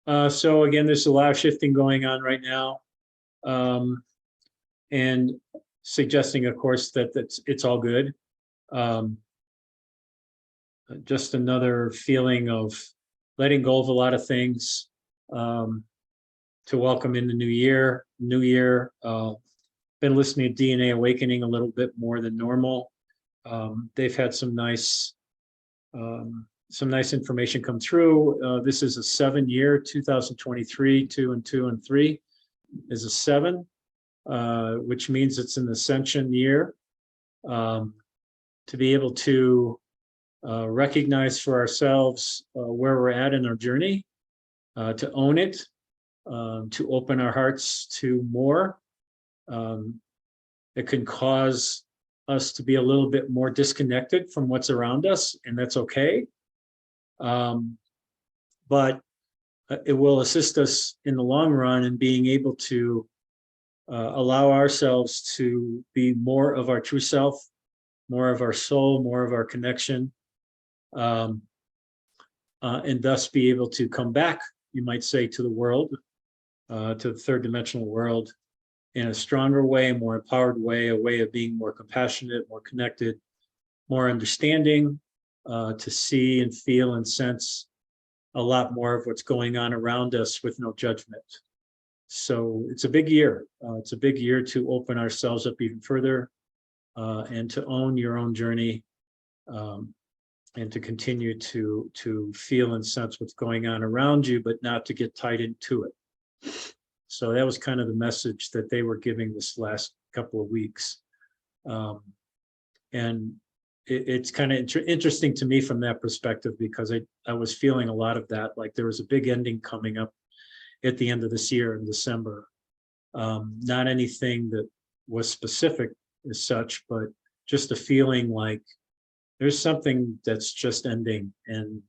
So again, there's a lot of shifting going on right now, and suggesting, of course, that it's all good. Um, just another feeling of letting go of a lot of things, to welcome in the new year. Been listening to DNA Awakening a little bit more than normal. They've had some nice information come through. This is a 7-year, 2023, 2 and 2 and 3 is a 7, which means it's an ascension year. To be able to recognize for ourselves where we're at in our journey, to own it, to open our hearts to more. It can cause us to be a little bit more disconnected from what's around us, and that's okay. But it will assist us in the long run in being able to allow ourselves to be more of our true self, more of our soul, more of our connection, and thus be able to come back, you might say, to the world, to the third dimensional world, in a stronger way, a more empowered way, a way of being more compassionate, more connected, more understanding, to see and feel and sense a lot more of what's going on around us with no judgment. So it's a big year. It's a big year to open ourselves up even further, and to own your own journey, and to continue to feel and sense what's going on around you, but not to get tied into it. So that was kind of the message that they were giving this last couple of weeks. And it's kind of interesting to me from that perspective, because I was feeling a lot of that, like there was a big ending coming up at the end of this year in December. Not anything that was specific as such, but just a feeling like there's something that's just ending and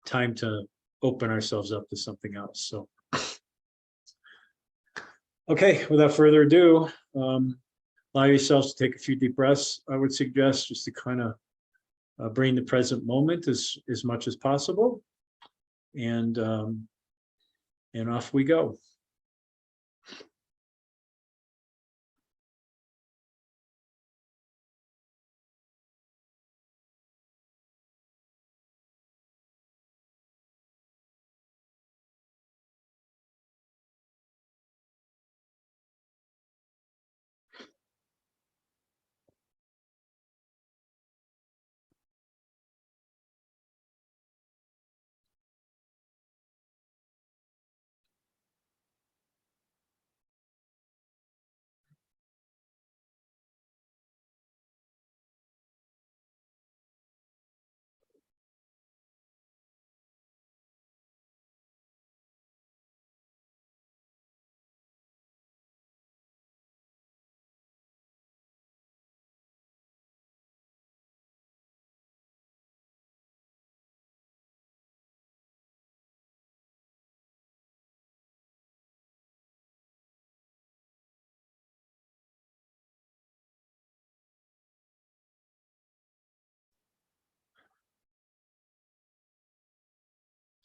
time to open ourselves up to something else. So, okay, without further ado, allow yourselves to take a few deep breaths. I would suggest just to kind of bring the present moment as much as possible, and off we go.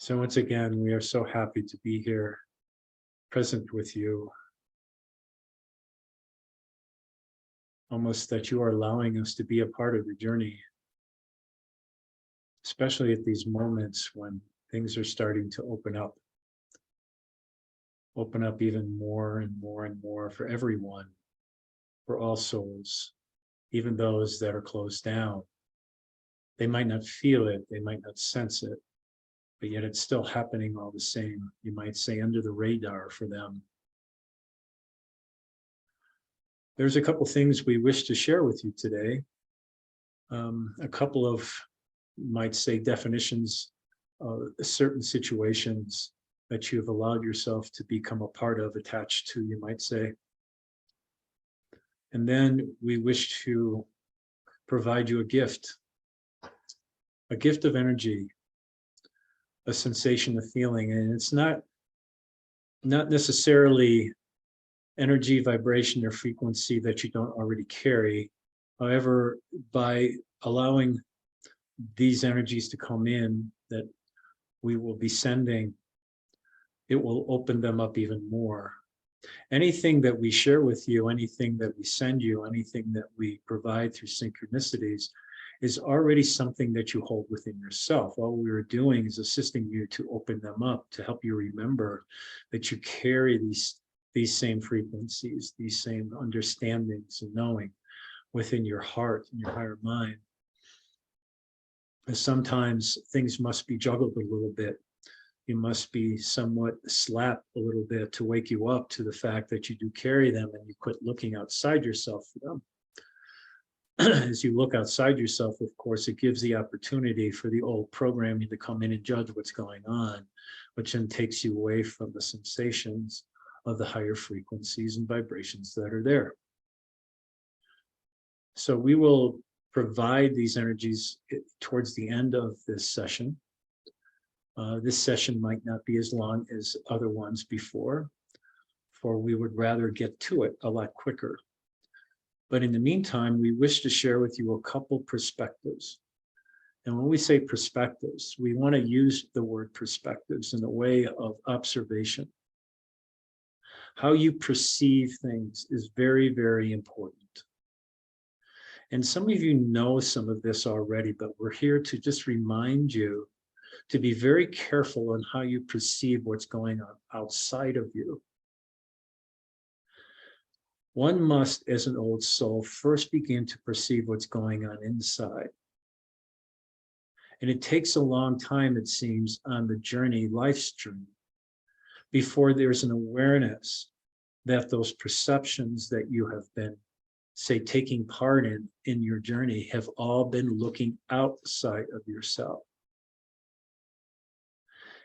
So once again, we are so happy to be here, present with you. Almost that you are allowing us to be a part of your journey, especially at these moments when things are starting to open up even more and more and more for everyone, for all souls, even those that are closed down. They might not feel it, they might not sense it, but yet it's still happening all the same. You might say under the radar for them. There's a couple things we wish to share with you today. A couple of, might say, definitions of certain situations that you've allowed yourself to become a part of, attached to, you might say. And then we wish to provide you a gift of energy, a sensation of feeling. And it's not necessarily energy, vibration, or frequency that you don't already carry. However, by allowing these energies to come in that we will be sending, it will open them up even more. Anything that we share with you, anything that we send you, anything that we provide through synchronicities is already something that you hold within yourself. All we are doing is assisting you to open them up, to help you remember that you carry these same frequencies, these same understandings and knowing within your heart and your higher mind. And sometimes things must be juggled a little bit. You must be somewhat slapped a little bit to wake you up to the fact that you do carry them, and you quit looking outside yourself for them. As you look outside yourself, of course, it gives the opportunity for the old programming to come in and judge what's going on, which then takes you away from the sensations of the higher frequencies and vibrations that are there. So we will provide these energies towards the end of this session. This session might not be as long as other ones before, for we would rather get to it a lot quicker. But in the meantime, we wish to share with you a couple perspectives. And when we say perspectives, we want to use the word perspectives in a way of observation. How you perceive things is very, very important. And some of you know some of this already, but we're here to just remind you to be very careful on how you perceive what's going on outside of you. One must, as an old soul, first begin to perceive what's going on inside. And it takes a long time, it seems, on the journey, life's journey, before there's an awareness that those perceptions that you have been, say, taking part in your journey have all been looking outside of yourself.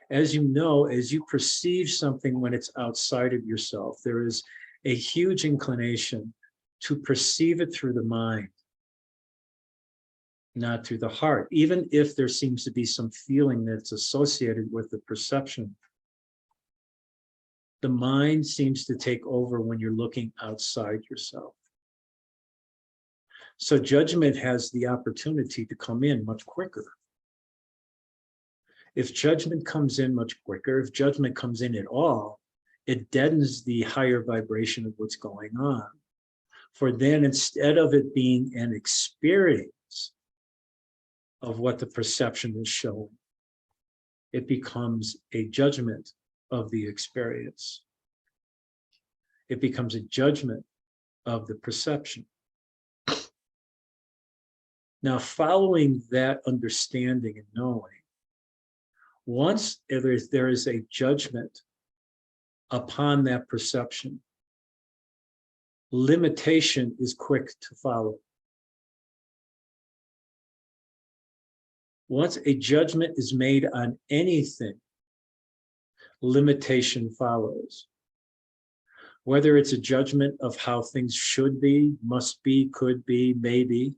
As you know, as you perceive something when it's outside of yourself, there is a huge inclination to perceive it through the mind, not through the heart, even if there seems to be some feeling that's associated with the perception. The mind seems to take over when you're looking outside yourself. So judgment has the opportunity to come in much quicker. If judgment comes in much quicker, if judgment comes in at all, it deadens the higher vibration of what's going on. For then, instead of it being an experience of what the perception is showing, it becomes a judgment of the experience. It becomes a judgment of the perception. Now, following that understanding and knowing, once there is a judgment upon that perception, limitation is quick to follow. Once a judgment is made on anything, limitation follows. Whether it's a judgment of how things should be, must be, could be, maybe,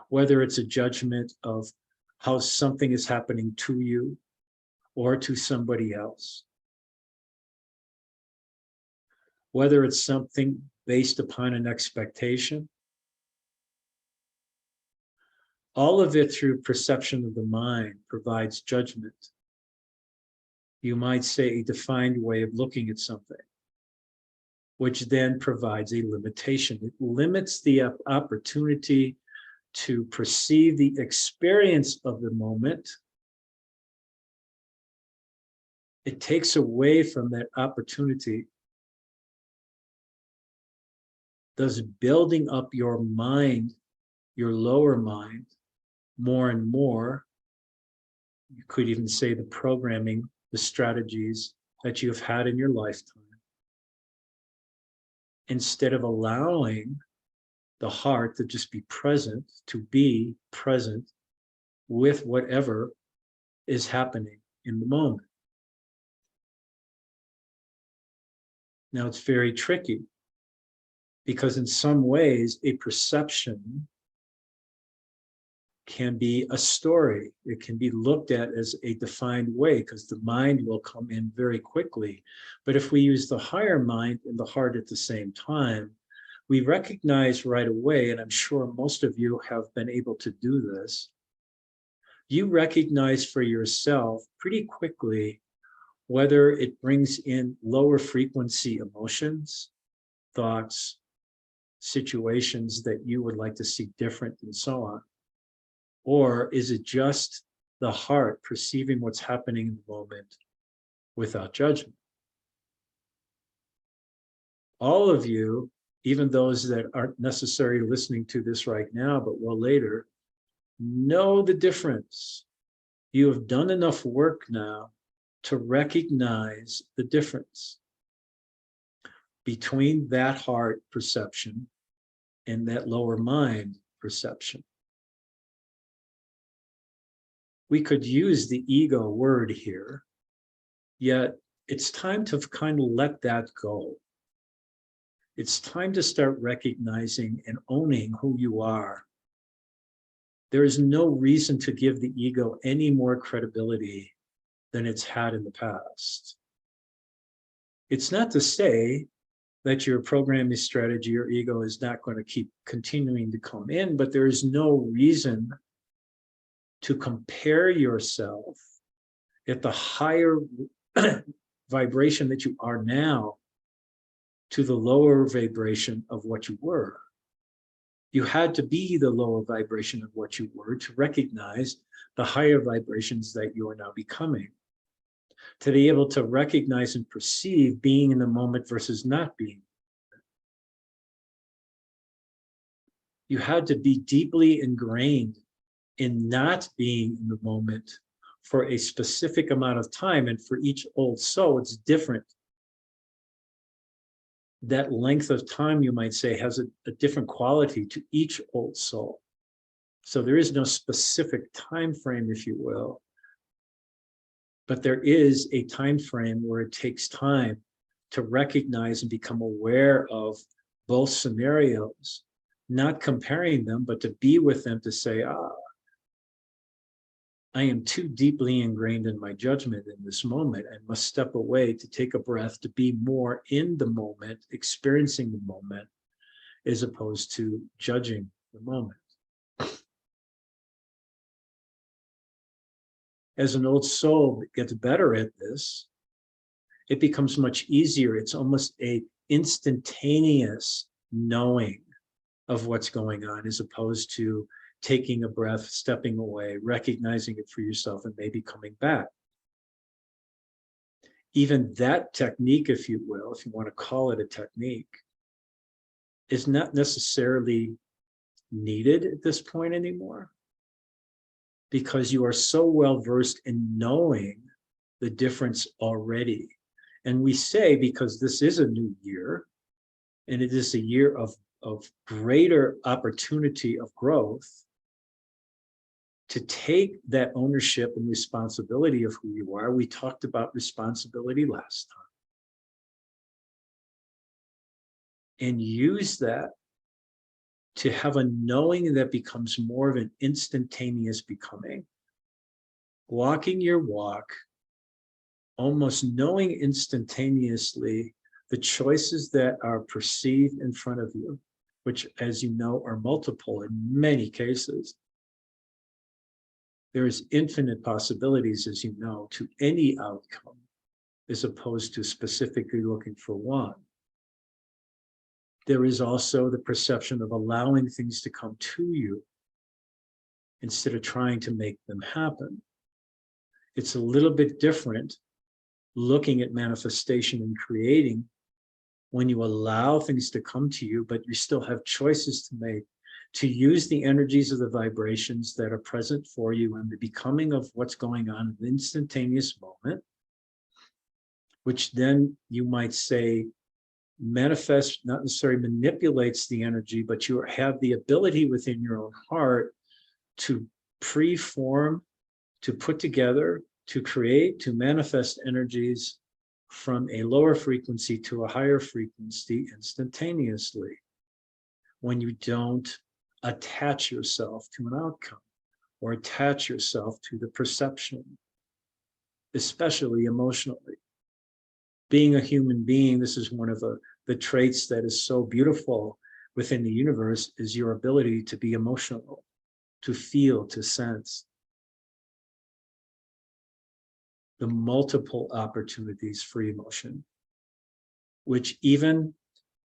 whether it's a judgment of how something is happening to you or to somebody else, whether it's something based upon an expectation, all of it through perception of the mind provides judgment. You might say a defined way of looking at something, which then provides a limitation. It limits the opportunity to perceive the experience of the moment. It takes away from that opportunity, thus building up your mind, your lower mind, more and more. You could even say the programming, the strategies that you've had in your lifetime, instead of allowing the heart to just be present, to be present with whatever is happening in the moment. Now, it's very tricky because in some ways, a perception can be a story. It can be looked at as a defined way because the mind will come in very quickly. But if we use the higher mind and the heart at the same time, we recognize right away, and I'm sure most of you have been able to do this, you recognize for yourself pretty quickly whether it brings in lower frequency emotions, thoughts, situations that you would like to see different, and so on? Or is it just the heart perceiving what's happening in the moment without judgment? All of you, even those that aren't necessarily listening to this right now, but will later, know the difference. You have done enough work now to recognize the difference between that heart perception and that lower mind perception. We could use the ego word here, yet it's time to kind of let that go. It's time to start recognizing and owning who you are. There is no reason to give the ego any more credibility than it's had in the past. It's not to say that your programming strategy or ego is not going to keep continuing to come in, but there is no reason to compare yourself at the higher vibration that you are now to the lower vibration of what you were. You had to be the lower vibration of what you were to recognize the higher vibrations that you are now becoming. To be able to recognize and perceive being in the moment versus not being. You had to be deeply ingrained in not being in the moment for a specific amount of time. And for each old soul, it's different. That length of time, you might say, has a different quality to each old soul. So there is no specific time frame, if you will, but there is a time frame where it takes time to recognize and become aware of both scenarios, not comparing them, but to be with them, to say, I am too deeply ingrained in my judgment in this moment and must step away to take a breath, to be more in the moment, experiencing the moment, as opposed to judging the moment. As an old soul gets better at this, it becomes much easier. It's almost a instantaneous knowing of what's going on, as opposed to taking a breath, stepping away, recognizing it for yourself, and maybe coming back. Even that technique, if you will, if you want to call it a technique, is not necessarily needed at this point anymore, because you are so well versed in knowing the difference already. And we say, because this is a new year, and it is a year of greater opportunity of growth, to take that ownership and responsibility of who you are. We talked about responsibility last time. And use that to have a knowing that becomes more of an instantaneous becoming. Walking your walk, almost knowing instantaneously the choices that are perceived in front of you, which, as you know, are multiple in many cases. There is infinite possibilities, as you know, to any outcome, as opposed to specifically looking for one. There is also the perception of allowing things to come to you instead of trying to make them happen. It's a little bit different looking at manifestation and creating when you allow things to come to you, but you still have choices to make, to use the energies of the vibrations that are present for you and the becoming of what's going on in an instantaneous moment, which then you might say manifests, not necessarily manipulates the energy, but you have the ability within your own heart to preform, to put together, to create, to manifest energies from a lower frequency to a higher frequency instantaneously, when you don't attach yourself to an outcome or attach yourself to the perception, especially emotionally. Being a human being, this is one of the traits that is so beautiful within the universe, is your ability to be emotional, to feel, to sense. the multiple opportunities for emotion, which even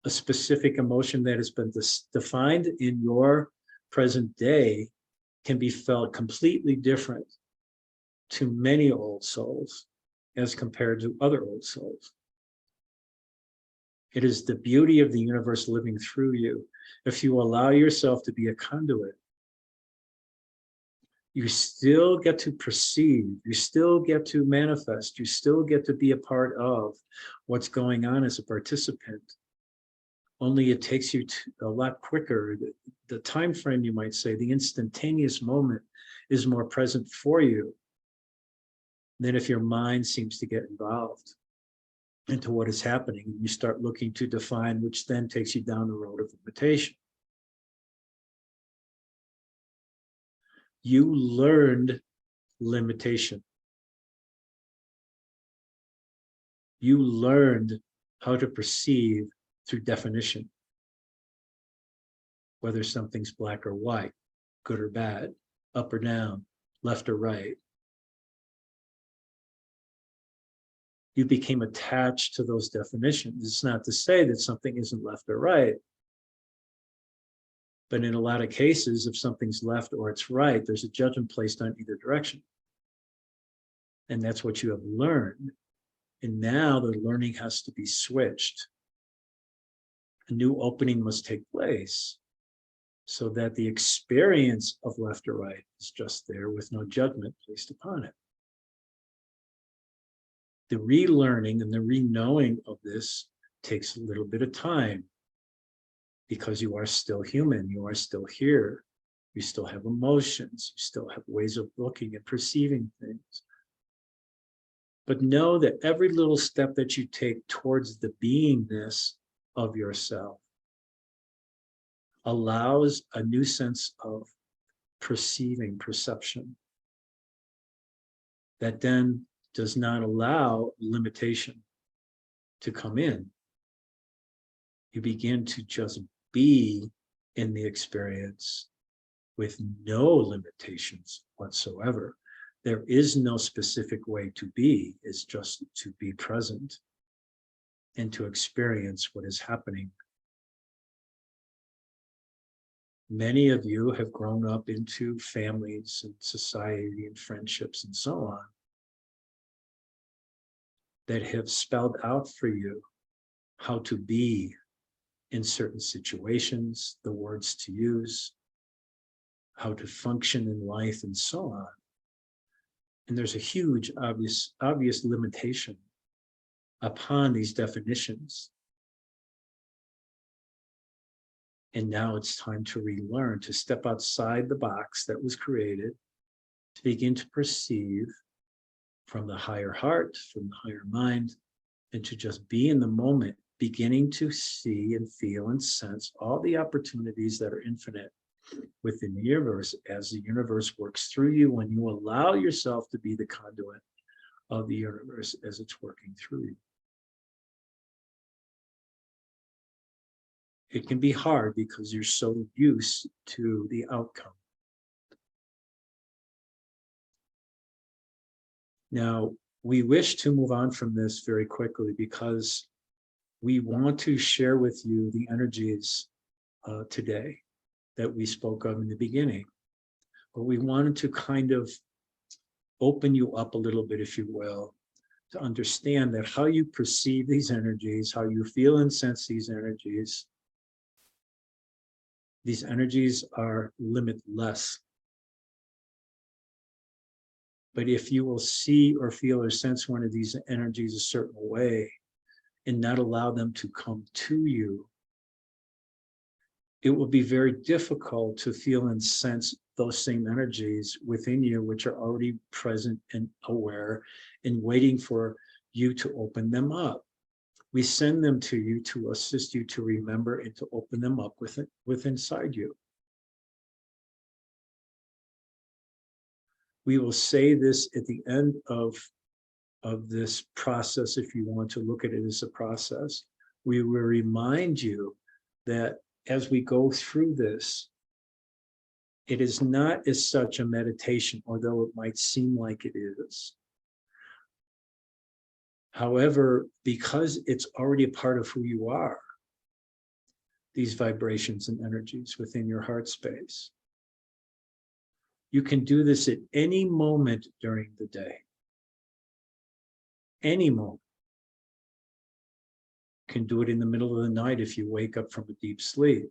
a specific emotion that has been defined in your present day can be felt completely different to many old souls as compared to other old souls. It is the beauty of the universe living through you. If you allow yourself to be a conduit, you still get to perceive, you still get to manifest, you still get to be a part of what's going on as a participant. Only it takes you a lot quicker. The time frame, you might say, the instantaneous moment is more present for you than if your mind seems to get involved into what is happening. And you start looking to define, which then takes you down the road of limitation. You learned limitation. You learned how to perceive through definition, whether something's black or white, good or bad, up or down, left or right. You became attached to those definitions. It's not to say that something isn't left or right, but in a lot of cases, if something's left or it's right, there's a judgment placed on either direction. And that's what you have learned. And now the learning has to be switched. A new opening must take place so that the experience of left or right is just there with no judgment placed upon it. The relearning and the re-knowing of this takes a little bit of time because you are still human, you are still here, you still have emotions, you still have ways of looking and perceiving things. But know that every little step that you take towards the beingness of yourself allows a new sense of perceiving, perception, that then does not allow limitation to come in. You begin to just be in the experience with no limitations whatsoever. There is no specific way to be, it's just to be present and to experience what is happening. Many of you have grown up into families and society and friendships and so on that have spelled out for you how to be in certain situations, the words to use, how to function in life and so on. And there's a huge obvious limitation upon these definitions. And now it's time to relearn, to step outside the box that was created, to begin to perceive from the higher heart, from the higher mind, and to just be in the moment, beginning to see and feel and sense all the opportunities that are infinite within the universe as the universe works through you when you allow yourself to be the conduit of the universe as it's working through you. It can be hard because you're so used to the outcome. Now, we wish to move on from this very quickly because we want to share with you the energies today that we spoke of in the beginning. But we wanted to kind of open you up a little bit, if you will, to understand that how you perceive these energies, how you feel and sense these energies are limitless. But if you will see or feel or sense one of these energies a certain way and not allow them to come to you, it will be very difficult to feel and sense those same energies within you, which are already present and aware and waiting for you to open them up. We send them to you to assist you to remember and to open them up within inside you. We will say this at the end of this process, if you want to look at it as a process. We will remind you that as we go through this, it is not as such a meditation, although it might seem like it is. However, because it's already a part of who you are, these vibrations and energies within your heart space, you can do this at any moment during the day. Any moment. You can do it in the middle of the night if you wake up from a deep sleep.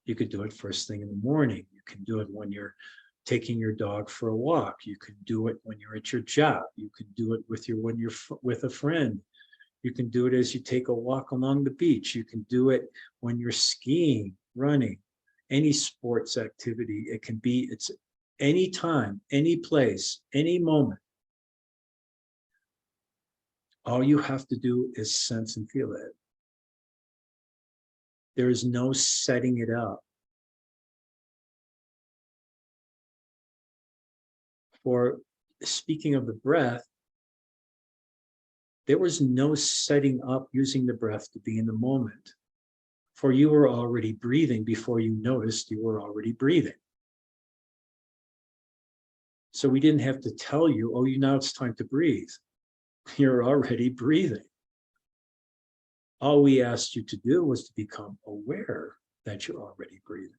You could do it first thing in the morning. You can do it when you're taking your dog for a walk. You can do it when you're at your job. You can do it when you're with a friend. You can do it as you take a walk along the beach. You can do it when you're skiing, running, any sports activity. It can be, it's any time, any place, any moment. All you have to do is sense and feel it. There is no setting it up. For speaking of the breath, there was no setting up using the breath to be in the moment. For you were already breathing before you noticed you were already breathing. So we didn't have to tell you, oh, now it's time to breathe. You're already breathing. All we asked you to do was to become aware that you're already breathing.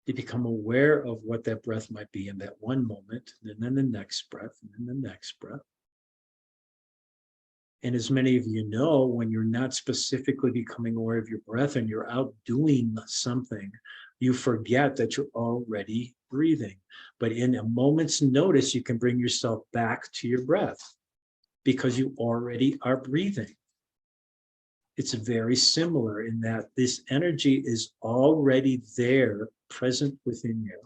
To become aware of what that breath might be in that one moment, and then the next breath, and then the next breath. And as many of you know, when you're not specifically becoming aware of your breath and you're out doing something, you forget that you're already breathing. But in a moment's notice, you can bring yourself back to your breath because you already are breathing. It's very similar in that this energy is already there, present within you.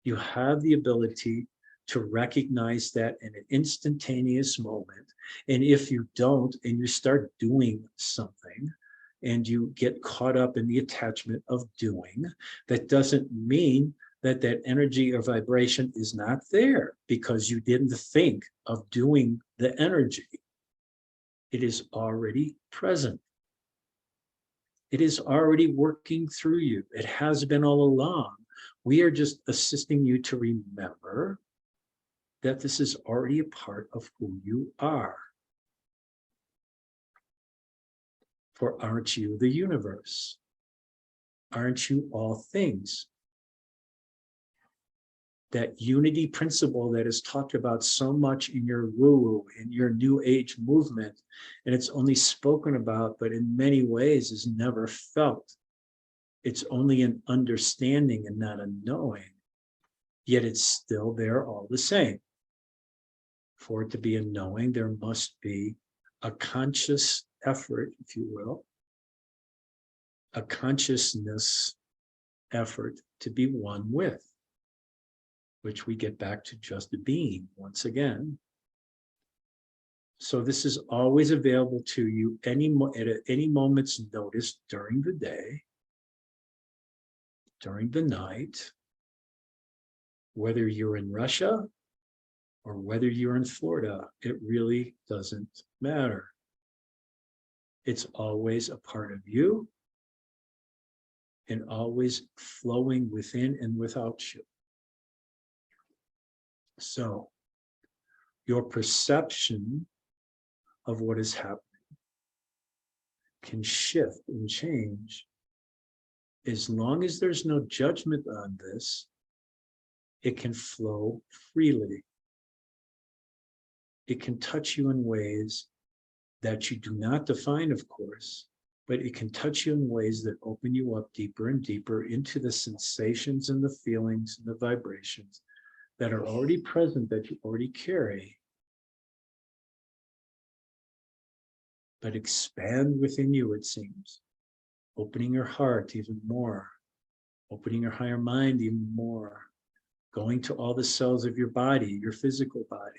You have the ability to recognize that in an instantaneous moment. And if you don't, and you start doing something, and you get caught up in the attachment of doing, that doesn't mean that that energy or vibration is not there because you didn't think of doing the energy. It is already present. It is already working through you. It has been all along. We are just assisting you to remember that this is already a part of who you are. For aren't you the universe? Aren't you all things? That unity principle that is talked about so much in your woo-woo, in your New Age movement, and it's only spoken about, but in many ways is never felt. It's only an understanding and not a knowing, yet it's still there all the same. For it to be a knowing, there must be a conscious effort, if you will, a consciousness effort to be one with, which we get back to just being once again. So this is always available to you at any moment's notice during the day, during the night, whether you're in Russia or whether you're in Florida, it really doesn't matter. It's always a part of you and always flowing within and without you. So your perception of what is happening can shift and change. As long as there's no judgment on this, it can flow freely. It can touch you in ways that you do not define, of course, but it can touch you in ways that open you up deeper and deeper into the sensations and the feelings and the vibrations that are already present, that you already carry, but expand within you, it seems, opening your heart even more, opening your higher mind even more, going to all the cells of your body, your physical body,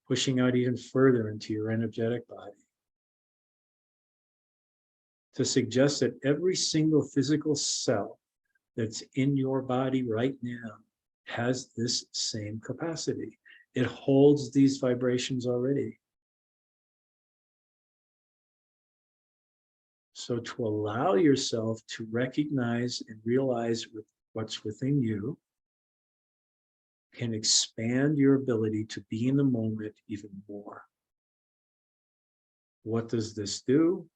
pushing out even further into your energetic body, to suggest that every single physical cell that's in your body right now has this same capacity. It holds these vibrations already. So to allow yourself to recognize and realize what's within you can expand your ability to be in the moment even more. What does this do?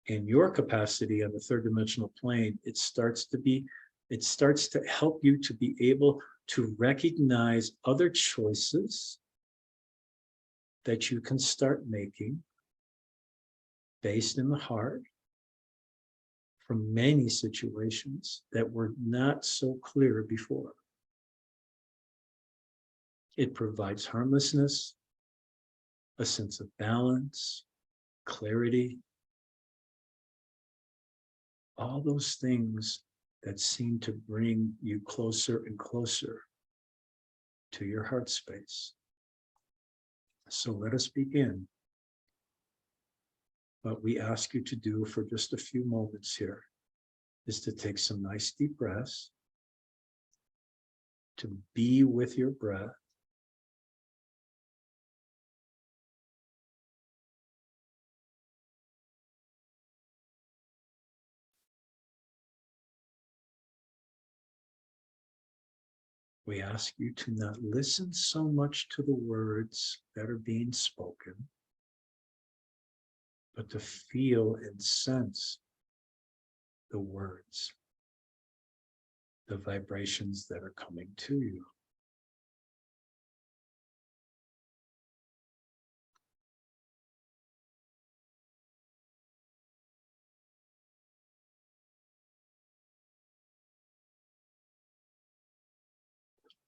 In your capacity on the third dimensional plane, it starts to help you to be able to recognize other choices that you can start making based in the heart from many situations that were not so clear before. It provides harmlessness, a sense of balance, clarity, all those things that seem to bring you closer and closer to your heart space. So let us begin. What we ask you to do for just a few moments here is to take some nice deep breaths, to be with your breath, we ask you to not listen so much to the words that are being spoken, but to feel and sense the words, the vibrations that are coming to you.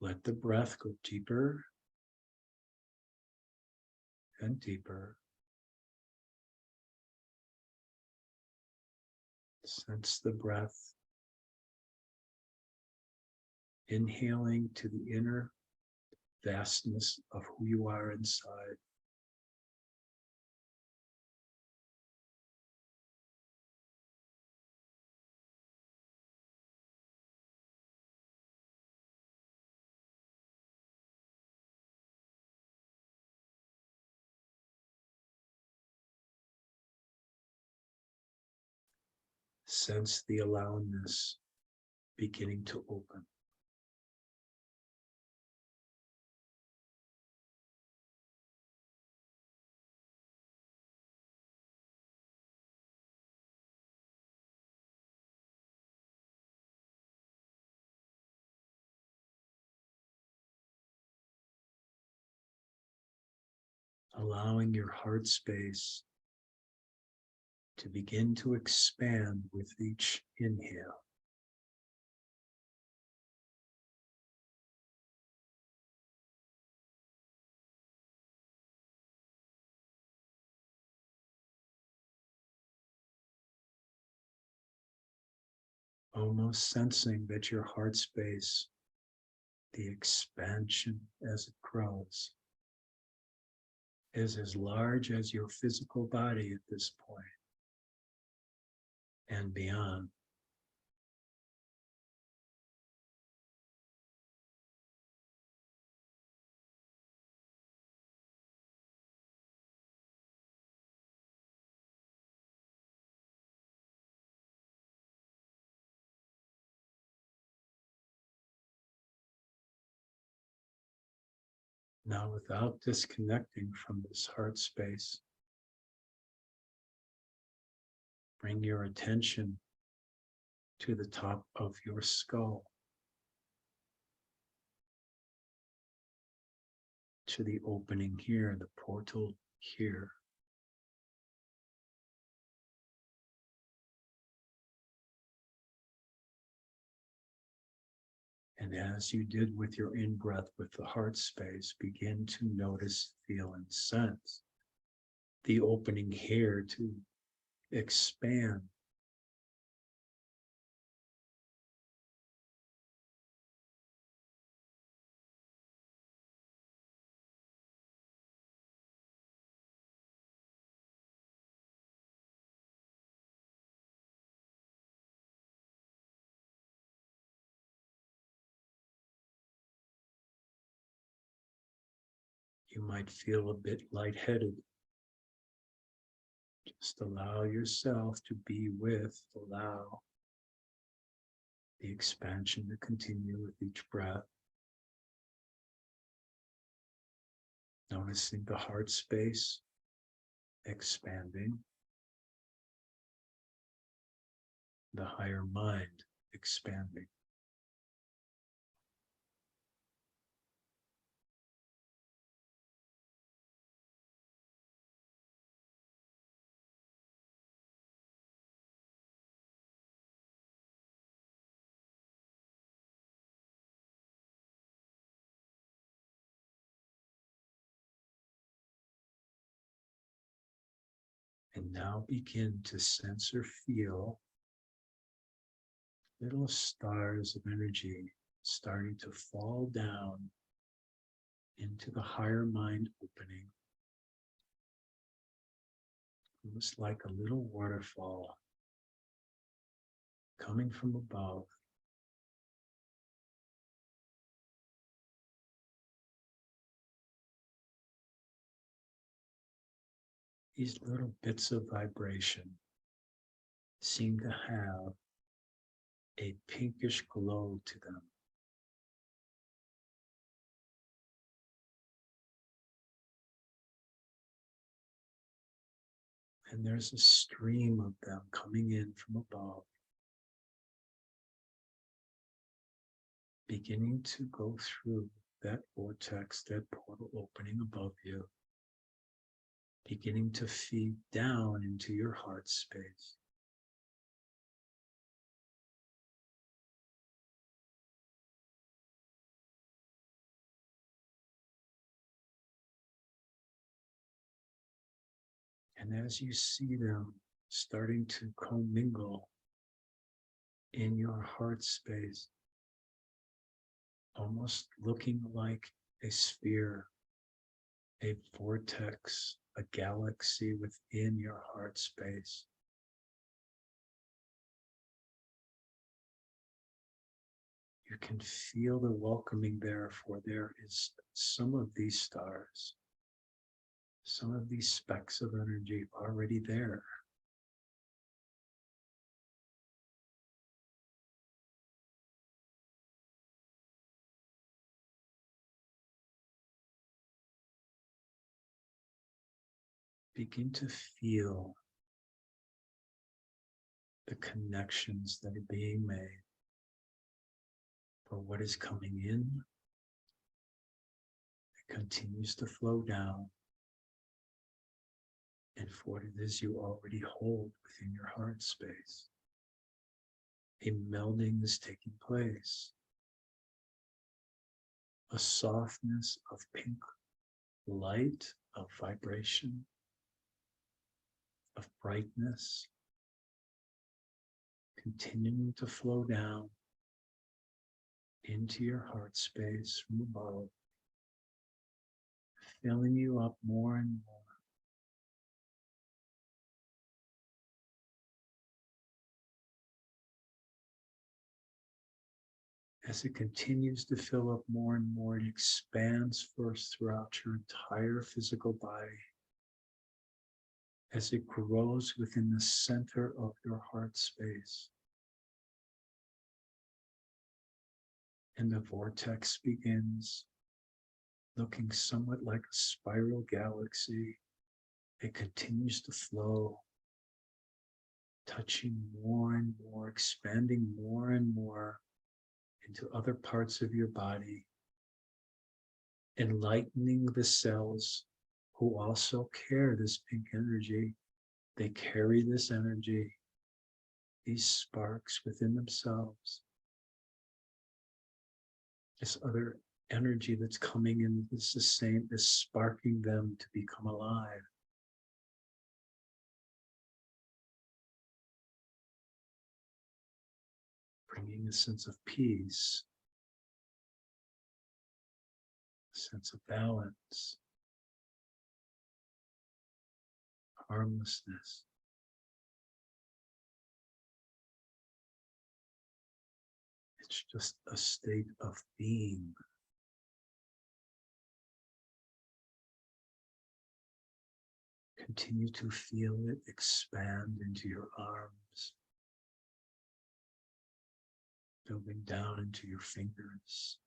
Let the breath go deeper and deeper. Sense the breath inhaling to the inner vastness of who you are inside. Sense the allowness beginning to open. Allowing your heart space to begin to expand with each inhale. Almost sensing that your heart space, the expansion as it grows, is as large as your physical body at this point and beyond. Now, without disconnecting from this heart space, bring your attention to the top of your skull, to the opening here, the portal here. And as you did with your in-breath with the heart space, begin to notice, feel, and sense the opening here to expand. You might feel a bit lightheaded. Just allow yourself to be with, allow the expansion to continue with each breath. Noticing the heart space expanding, the higher mind expanding. And now begin to sense or feel little stars of energy starting to fall down into the higher mind opening, almost like a little waterfall coming from above. These little bits of vibration seem to have a pinkish glow to them. And there's a stream of them coming in from above, beginning to go through that vortex, that portal opening above you, beginning to feed down into your heart space. And as you see them starting to commingle in your heart space, almost looking like a sphere, a vortex, a galaxy within your heart space, you can feel the welcoming there, for there is some of these stars, some of these specks of energy already there. Begin to feel the connections that are being made for what is coming in. It continues to flow down, and for what it is you already hold within your heart space. A melding is taking place. A softness of pink light, of vibration, of brightness, continuing to flow down into your heart space from above, filling you up more and more. As it continues to fill up more and more, it expands first throughout your entire physical body. As it grows within the center of your heart space. And the vortex begins looking somewhat like a spiral galaxy. It continues to flow, touching more and more, expanding more and more into other parts of your body, enlightening the cells who also carry this pink energy. They carry this energy, these sparks within themselves. This other energy that's coming in is the same, is sparking them to become alive. Bringing a sense of peace, a sense of balance, harmlessness. It's just a state of being. Continue to feel it expand into your arms, building down into your fingers,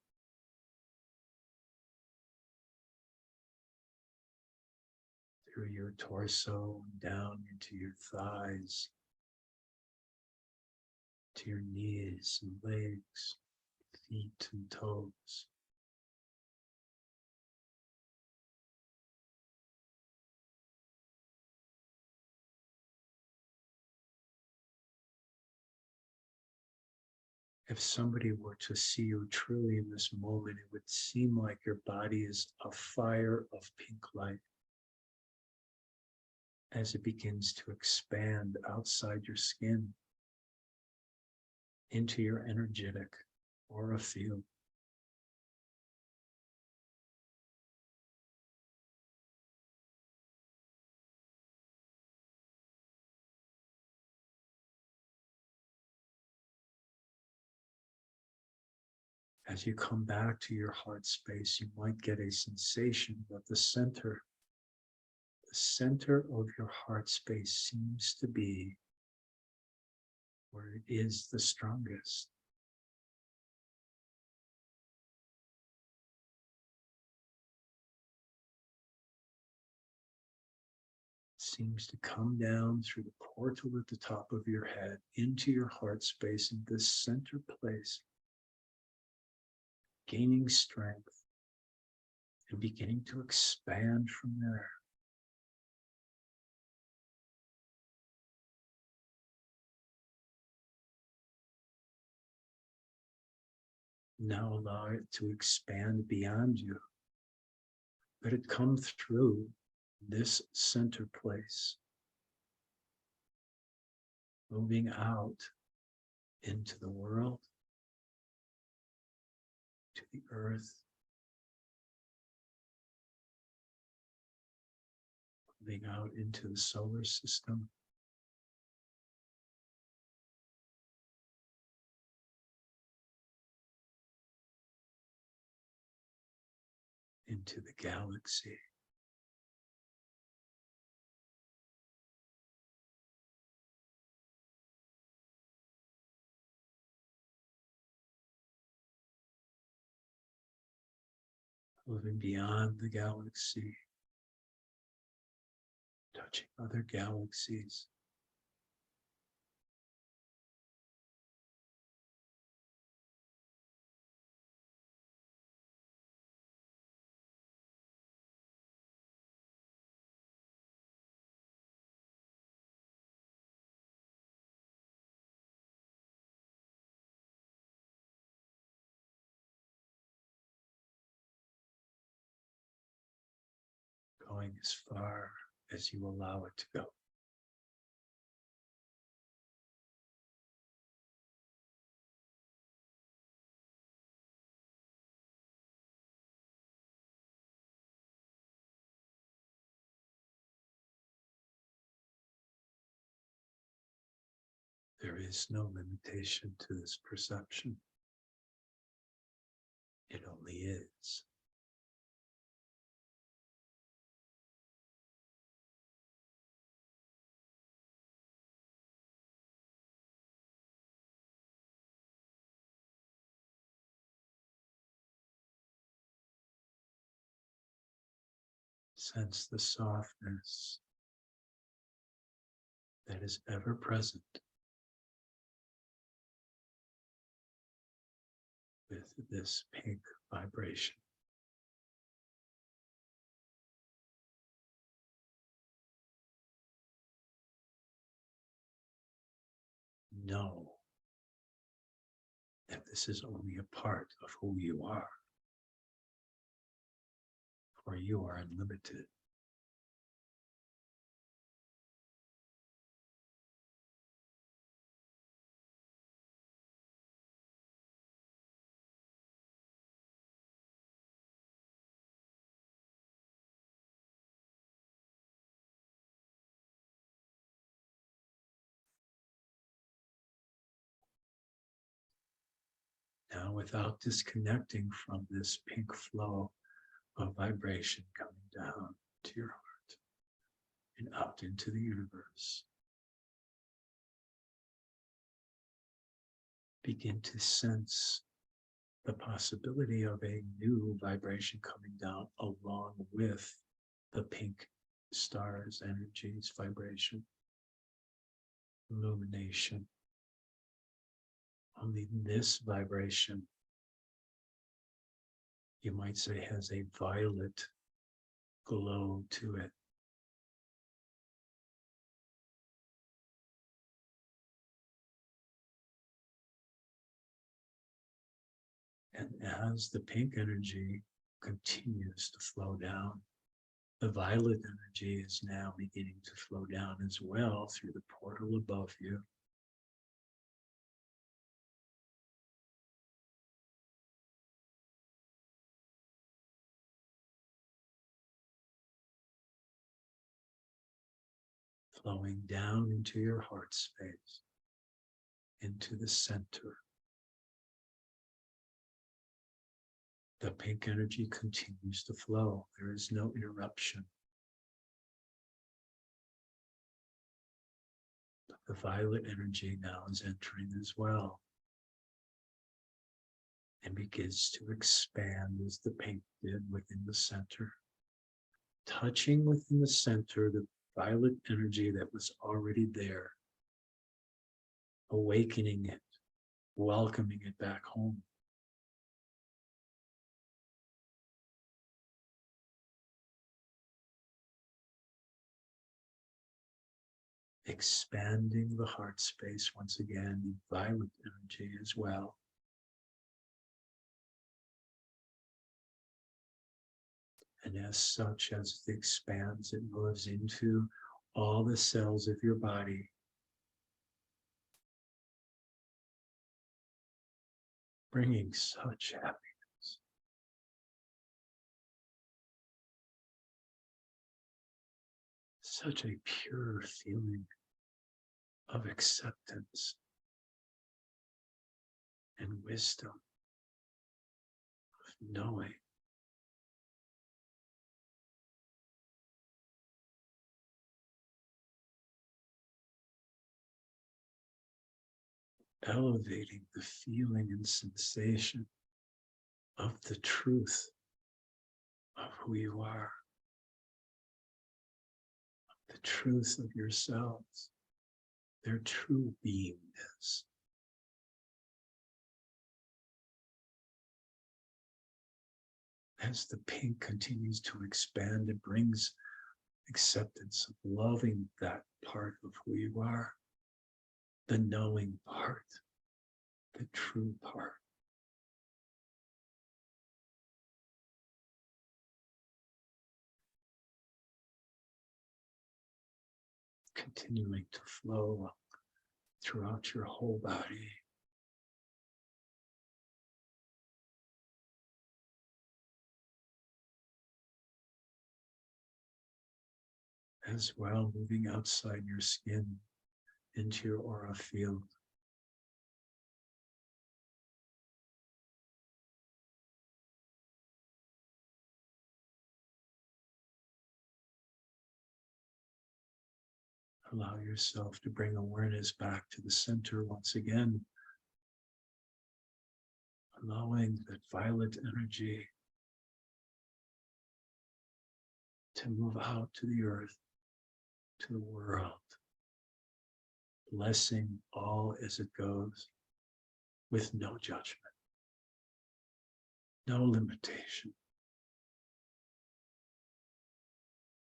through your torso and down into your thighs, to your knees and legs, feet and toes. If somebody were to see you truly in this moment, it would seem like your body is a fire of pink light as it begins to expand outside your skin into your energetic aura field. As you come back to your heart space, you might get a sensation that the center of your heart space seems to be where it is the strongest. It seems to come down through the portal at the top of your head into your heart space in this center place, gaining strength and beginning to expand from there. Now allow it to expand beyond you. Let it come through this center place, moving out into the world, to the earth, moving out into the solar system, into the galaxy. Moving beyond the galaxy, touching other galaxies. Going as far as you allow it to go. There is no limitation to this perception. It only is. Sense the softness that is ever present with this pink vibration. Know that this is only a part of who you are, for you are unlimited. Now, without disconnecting from this pink flow of vibration coming down to your heart and out into the universe, begin to sense the possibility of a new vibration coming down along with the pink stars, energies, vibration, illumination. Only this vibration, you might say, has a violet glow to it. And as the pink energy continues to flow down, the violet energy is now beginning to flow down as well through the portal above you. Flowing down into your heart space, into the center. The pink energy continues to flow. There is no interruption. But the violet energy now is entering as well and begins to expand as the pink did within the center. Touching within the center the violet energy that was already there, awakening it, welcoming it back home. Expanding the heart space once again in violet energy as well. And as such, as it expands, it moves into all the cells of your body, bringing such happiness, such a pure feeling of acceptance and wisdom, of knowing. Elevating the feeling and sensation of the truth of who you are, the truth of yourselves, their true beingness. As the pink continues to expand, it brings acceptance of loving that part of who you are, the knowing part, the true part. Continuing to flow throughout your whole body. As well, moving outside your skin into your aura field. Allow yourself to bring awareness back to the center once again, allowing that violet energy to move out to the earth, to the world, blessing all as it goes with no judgment, no limitation,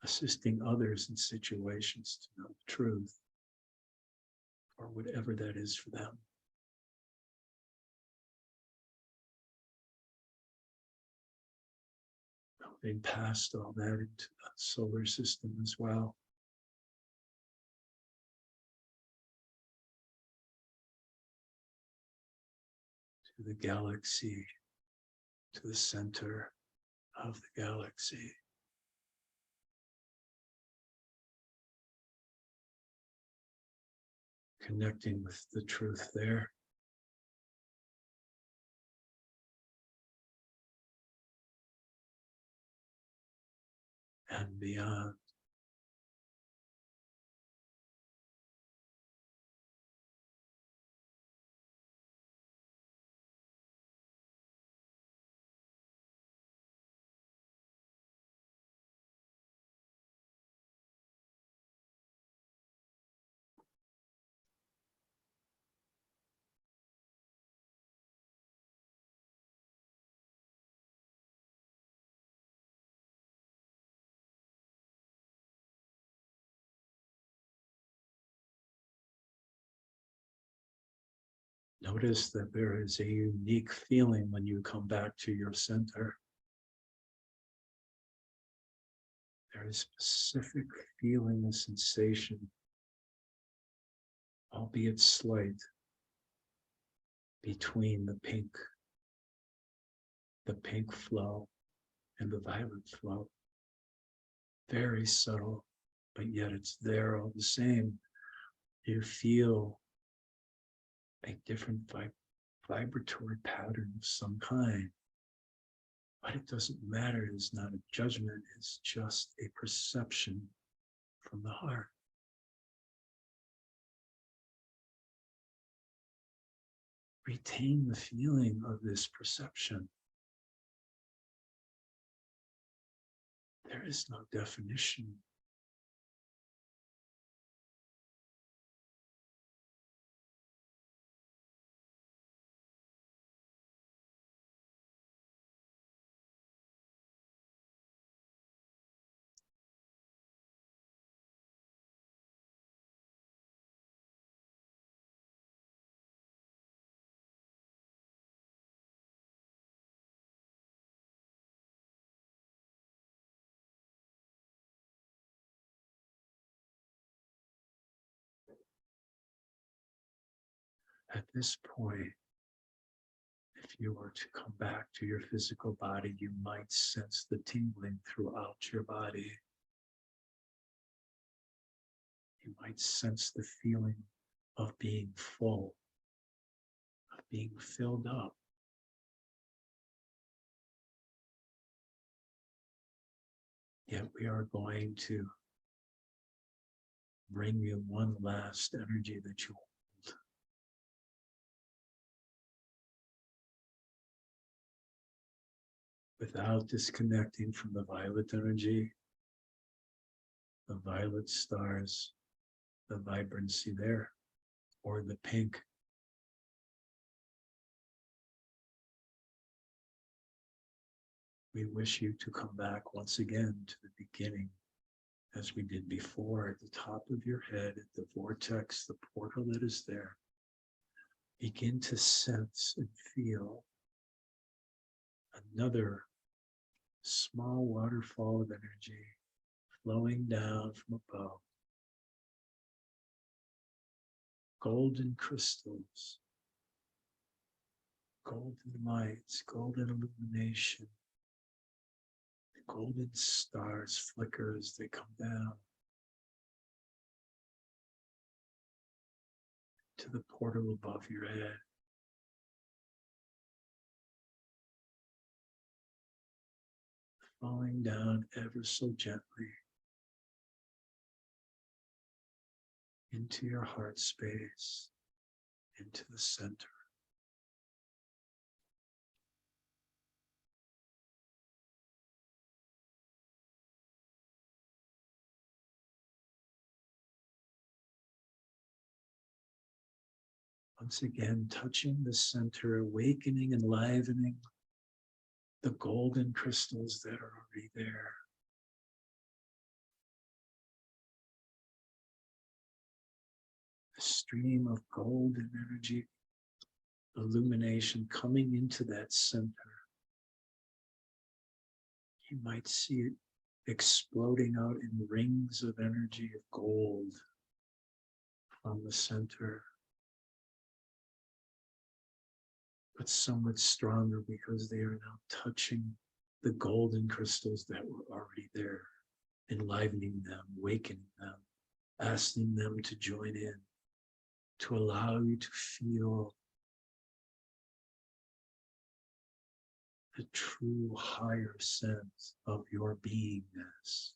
assisting others in situations to know the truth or whatever that is for them. Moving past all that into the solar system as well. To the galaxy, to the center of the galaxy. Connecting with the truth there. And beyond. Notice that there is a unique feeling when you come back to your center. There is a specific feeling, a sensation, albeit slight, between the pink flow and the violet flow. Very subtle, but yet it's there all the same. You feel a different vibratory pattern of some kind. But it doesn't matter. It's not a judgment. It's just a perception from the heart. Retain the feeling of this perception. There is no definition. At this point, if you were to come back to your physical body, you might sense the tingling throughout your body. You might sense the feeling of being full, of being filled up. Yet we are going to bring you one last energy that you hold. Without disconnecting from the violet energy, the violet stars, the vibrancy there, or the pink. We wish you to come back once again to the beginning, as we did before, at the top of your head, at the vortex, the portal that is there. Begin to sense and feel another small waterfall of energy flowing down from above. Golden crystals, golden lights, golden illumination. The golden stars flicker as they come down to the portal above your head. Falling down ever so gently into your heart space, into the center. Once again, touching the center, awakening, enlivening the golden crystals that are already there. A stream of golden energy, illumination coming into that center. You might see it exploding out in rings of energy of gold from the center. But so much stronger because they are now touching the golden crystals that were already there, enlivening them, awakening them, asking them to join in, to allow you to feel the true higher sense of your beingness.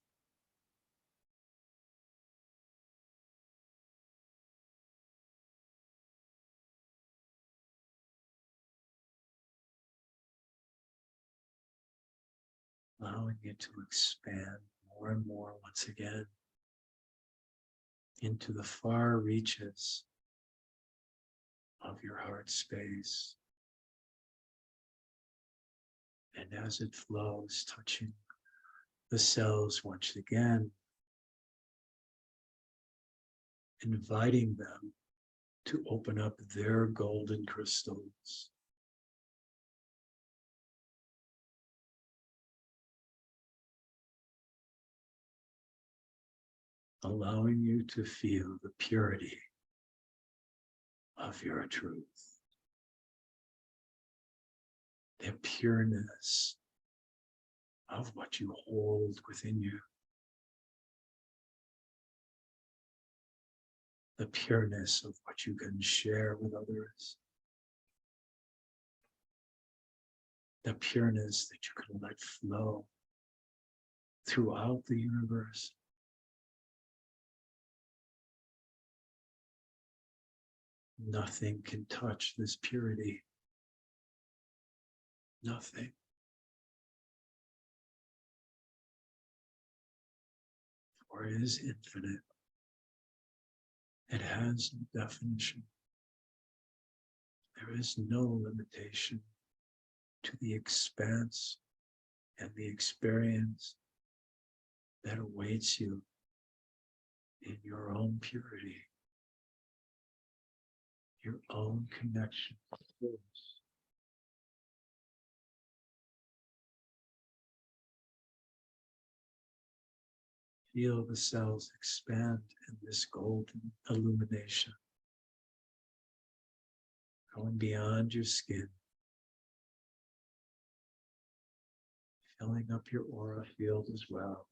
Allowing it to expand more and more once again into the far reaches of your heart space. And as it flows, touching the cells once again, inviting them to open up their golden crystals. Allowing you to feel the purity of your truth, the pureness of what you hold within you, the pureness of what you can share with others, the pureness that you can let flow throughout the universe. Nothing can touch this purity. Nothing. For it is infinite. It has no definition. There is no limitation to the expanse and the experience that awaits you in your own purity, your own connection to source. Feel the cells expand in this golden illumination, going beyond your skin, filling up your aura field as well.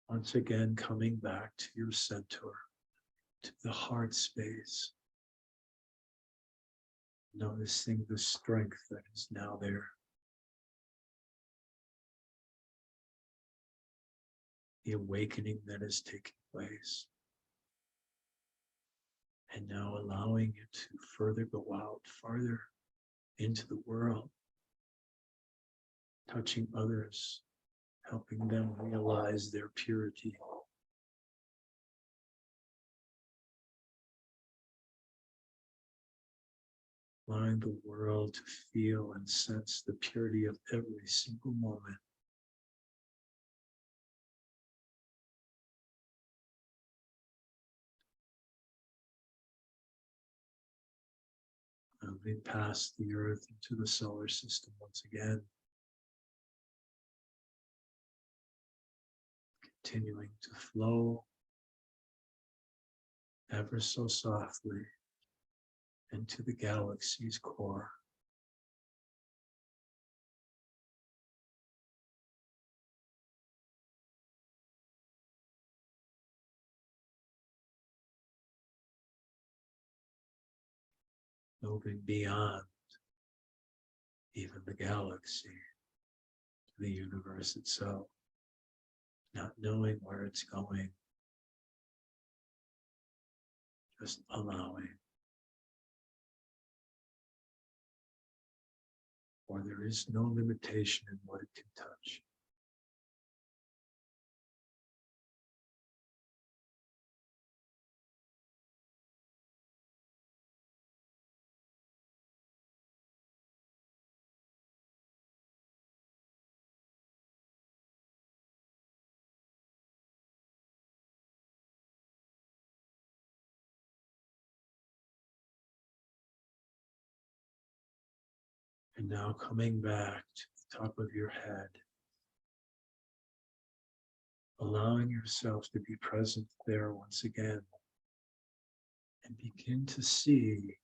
Once again, coming back to your center, to the heart space, noticing the strength that is now there. The awakening that is taking place. And now allowing it to further go out, farther into the world, touching others, helping them realize their purity. Allowing the world to feel and sense the purity of every single moment. Moving past the earth into the solar system once again. Continuing to flow ever so softly into the galaxy's core. Moving beyond even the galaxy to the universe itself, not knowing where it's going, just allowing. For there is no limitation in what it can touch. And now coming back to the top of your head, allowing yourself to be present there once again, and begin to see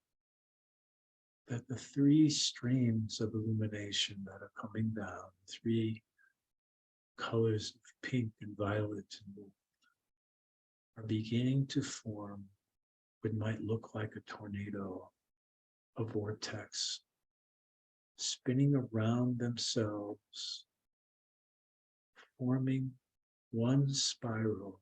that the three streams of illumination that are coming down, three colors of pink and violet and blue, are beginning to form what might look like a tornado, a vortex, spinning around themselves, forming one spiral,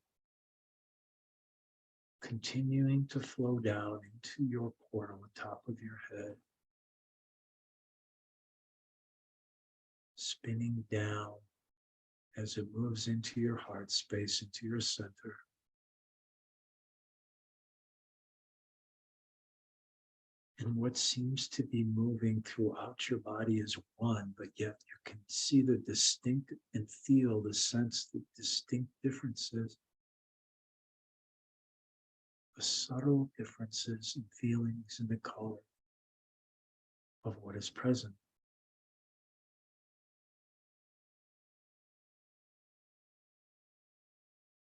continuing to flow down into your portal on top of your head, spinning down as it moves into your heart space, into your center. And what seems to be moving throughout your body is one, but yet you can see the distinct and feel the sense, the distinct differences, the subtle differences in feelings in the color of what is present.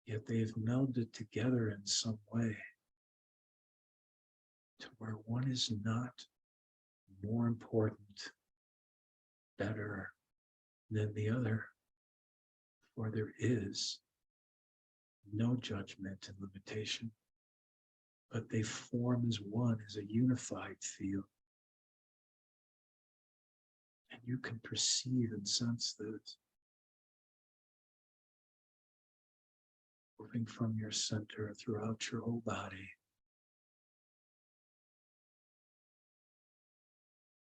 Yet they've melded together in some way to where one is not more important, better than the other, for there is no judgment and limitation, but they form as one, as a unified field. And you can perceive and sense this moving from your center throughout your whole body,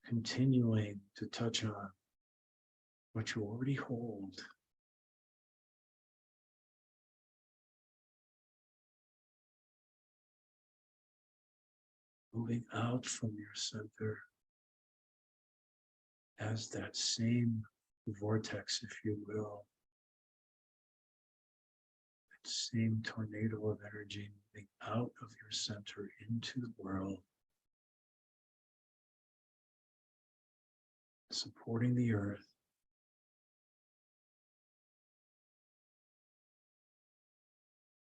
continuing to touch on what you already hold. Moving out from your center as that same vortex, if you will, that same tornado of energy moving out of your center into the world, supporting the earth,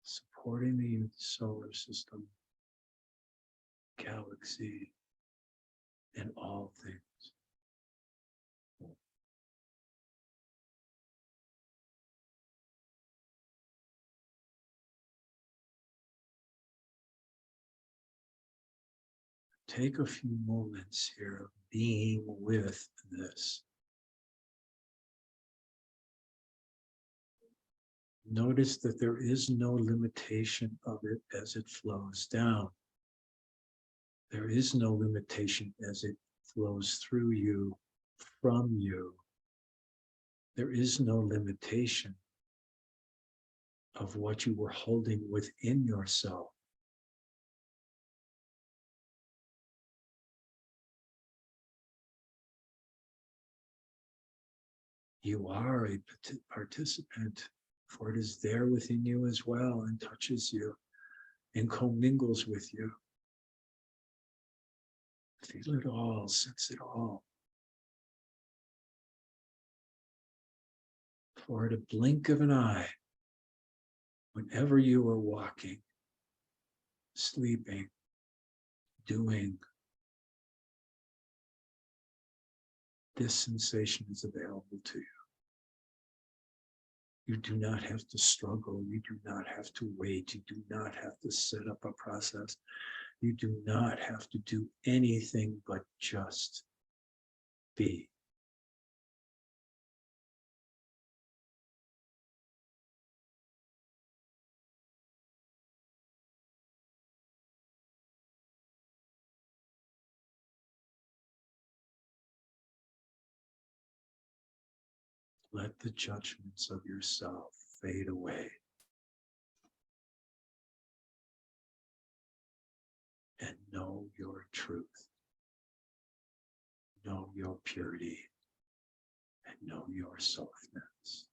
supporting the solar system, galaxy, and all things. Take a few moments here of being with this. Notice that there is no limitation of it as it flows down. There is no limitation as it flows through you, from you. There is no limitation of what you were holding within yourself. You are a participant, for it is there within you as well and touches you and commingles with you. Feel it all, sense it all. For at a blink of an eye, whenever you are walking, sleeping, doing, this sensation is available to you. You do not have to struggle. You do not have to wait. You do not have to set up a process. You do not have to do anything but just be. Let the judgments of yourself fade away. And know your truth. Know your purity. And know your softness.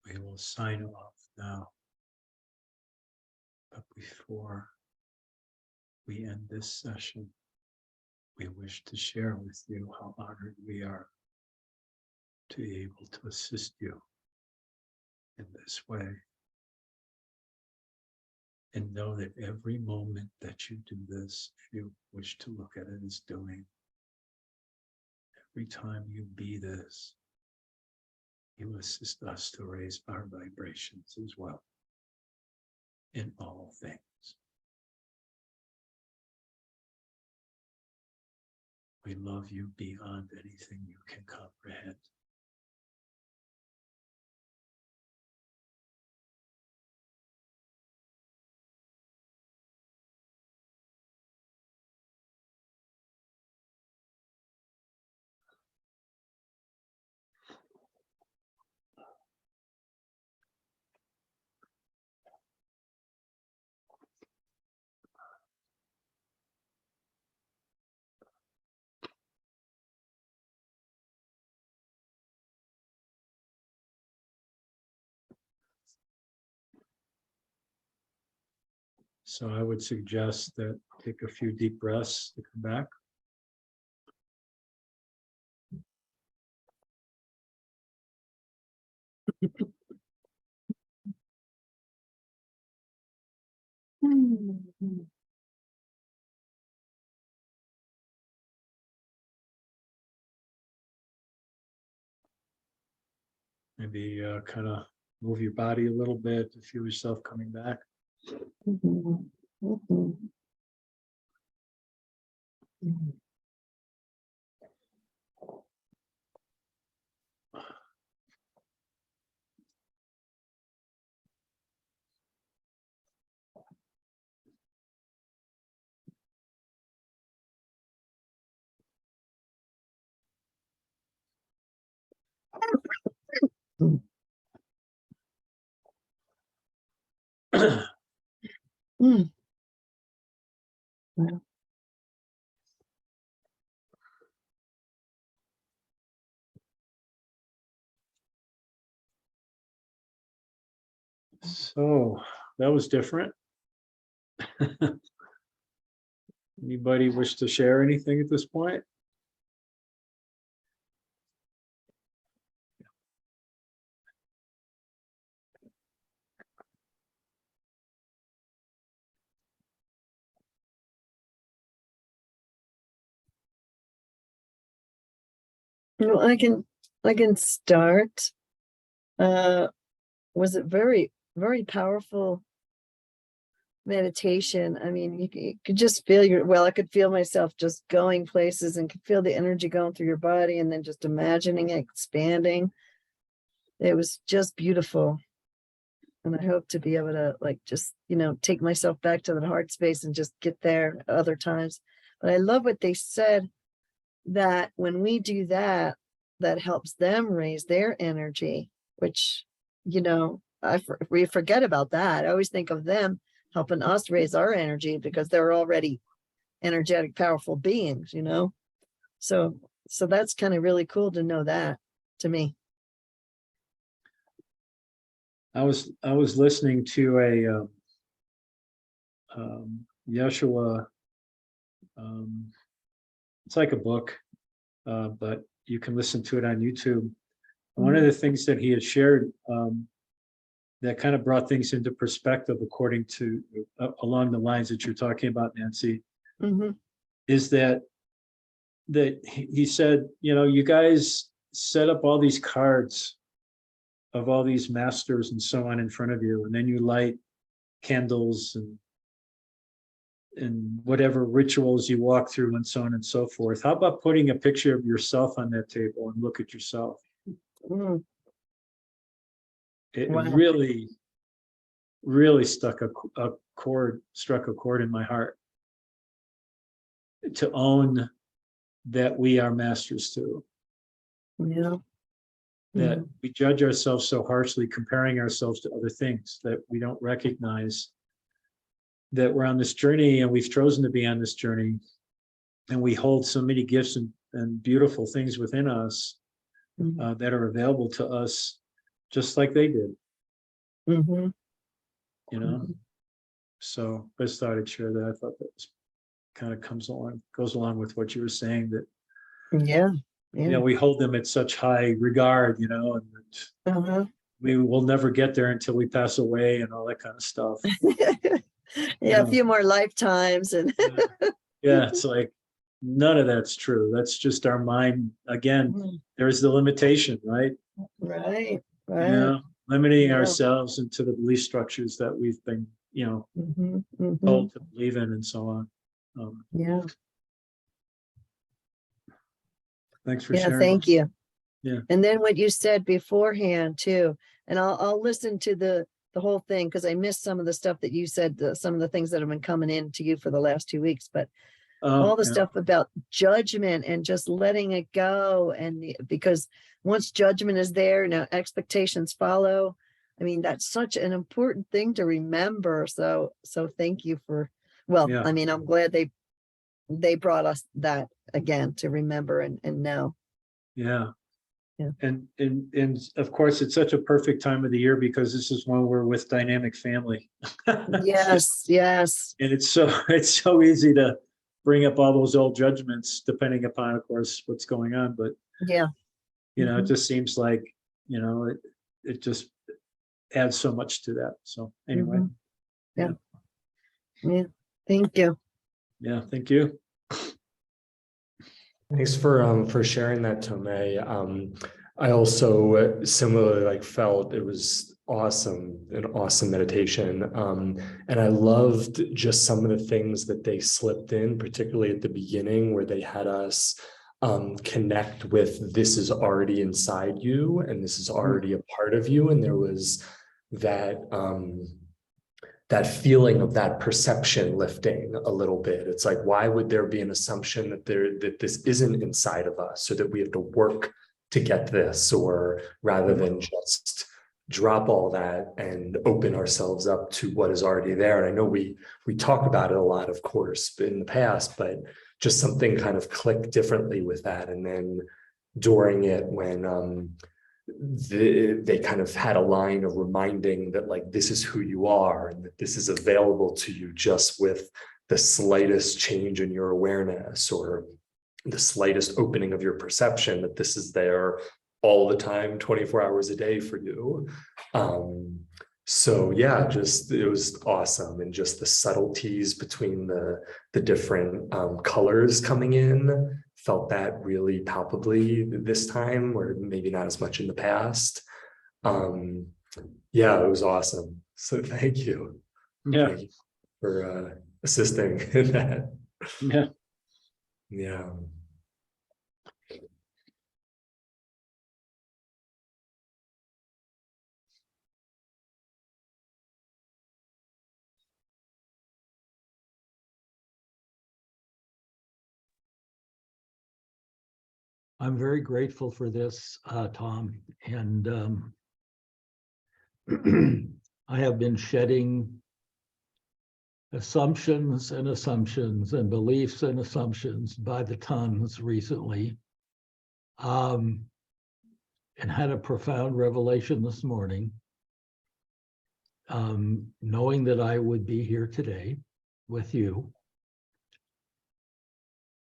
We will sign off now. But before we end this session, we wish to share with you how honored we are to be able to assist you in this way. And know that every moment that you do this, if you wish to look at it as doing, every time you be this, you assist us to raise our vibrations as well in all things. We love you beyond anything you can comprehend. So I would suggest that take a few deep breaths to come back. Maybe kind of move your body a little bit to feel yourself coming back. Mhm. Mhm. Mhm. Mm. Wow. So that was different. Anybody wish to share anything at this point? No, I can start. Was it very powerful meditation? I mean, you could just feel I could feel myself just going places and could feel the energy going through your body and then just imagining it expanding. It was just beautiful. And I hope to be able to just, take myself back to the heart space and just get there other times. But I love what they said, that when we do that, that helps them raise their energy, which, we forget about that. I always think of them helping us raise our energy because they're already energetic, powerful beings, So that's kind of really cool to know that, to me. I was listening to a Yeshua. It's like a book, but you can listen to it on YouTube. One of the things that he had shared that kind of brought things into perspective, according to along the lines that you're talking about, Nancy, Mm-hmm. is that he said, you guys set up all these cards of all these masters and so on in front of you, and then you light candles and whatever rituals you walk through and so on and so forth. How about putting a picture of yourself on that table and look at yourself? Mm. It Wow. really struck a chord in my heart, to own that we are masters too. Yeah. That we judge ourselves so harshly, comparing ourselves to other things, that we don't recognize that we're on this journey, and we've chosen to be on this journey, and we hold so many gifts and beautiful things within us that are available to us just like they did, Mm-hmm. you know? So I just thought I'd share that. I thought that was kind of goes along with what you were saying, that, Yeah. you Yeah. know, we hold them at such high regard, you know, and that Uh-huh. we will never get there until we pass away and all that kind of stuff. You Yeah, a know, few more lifetimes and yeah, yeah, it's like none of that's true. That's just our mind. Again, there's the limitation, right? right, You right. know, limiting Yeah. ourselves into the belief structures that we've been, you know, Mm-hmm. Mm-hmm. told to believe in and so on. Yeah. Thanks for Yeah. sharing. Thank you. Yeah. And then what you said beforehand too, and I'll listen to the whole thing because I missed some of the stuff that you said, some of the things that have been coming in to you for the last 2 weeks, but all Oh, the yeah. stuff about judgment and just letting it go. And because once judgment is there, now expectations follow. I mean, that's such an important thing to remember. So thank you for, well, Yeah. I mean, I'm glad they brought us that again to remember and know. Yeah. Yeah. And of course, it's such a perfect time of the year because this is when we're with dynamic family. Yes, yes. And it's so easy to bring up all those old judgments, depending upon, of course, what's going on. But Yeah. you know, it Mhm. just seems like, you know, it just adds so much to that. So anyway, Mhm. Yeah. Yeah. Thank you. yeah, thank you. Thanks for sharing that, Tomei. I also similarly like felt it was awesome, an awesome meditation. And I loved just some of the things that they slipped in, particularly at the beginning where they had us connect with this is already inside you and this is already a part of you. And there was that that feeling of that perception lifting a little bit. It's like, why would there be an assumption that this isn't inside of us, so that we have to work to get this, or rather than just drop all that and open ourselves up to what is already there. And I know we talk about it a lot, of course, in the past, but just something kind of clicked differently with that. And then during it, when they kind of had a line of reminding that like this is who you are and that this is available to you just with the slightest change in your awareness or the slightest opening of your perception, that this is there all the time, 24 hours a day for you. So yeah, just it was awesome. And just the subtleties between the different colors coming in, felt that really palpably this time, or maybe not as much in the past. Yeah, it was awesome. So thank you. Yeah. Thank you for assisting in that. Yeah. Yeah. I'm very grateful for this, Tom, and I have been shedding assumptions and assumptions and beliefs and assumptions by the tons recently, and had a profound revelation this morning, knowing that I would be here today with you.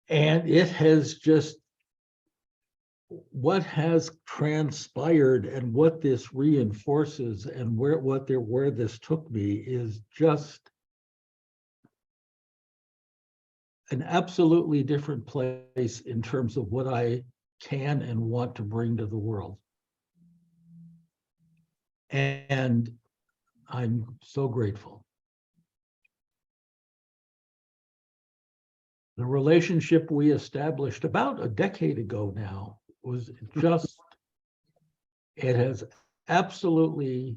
And it has just, what has transpired and what this reinforces and where this took me is just an absolutely different place in terms of what I can and want to bring to the world. And I'm so grateful. The relationship we established about a decade ago now was just, it has absolutely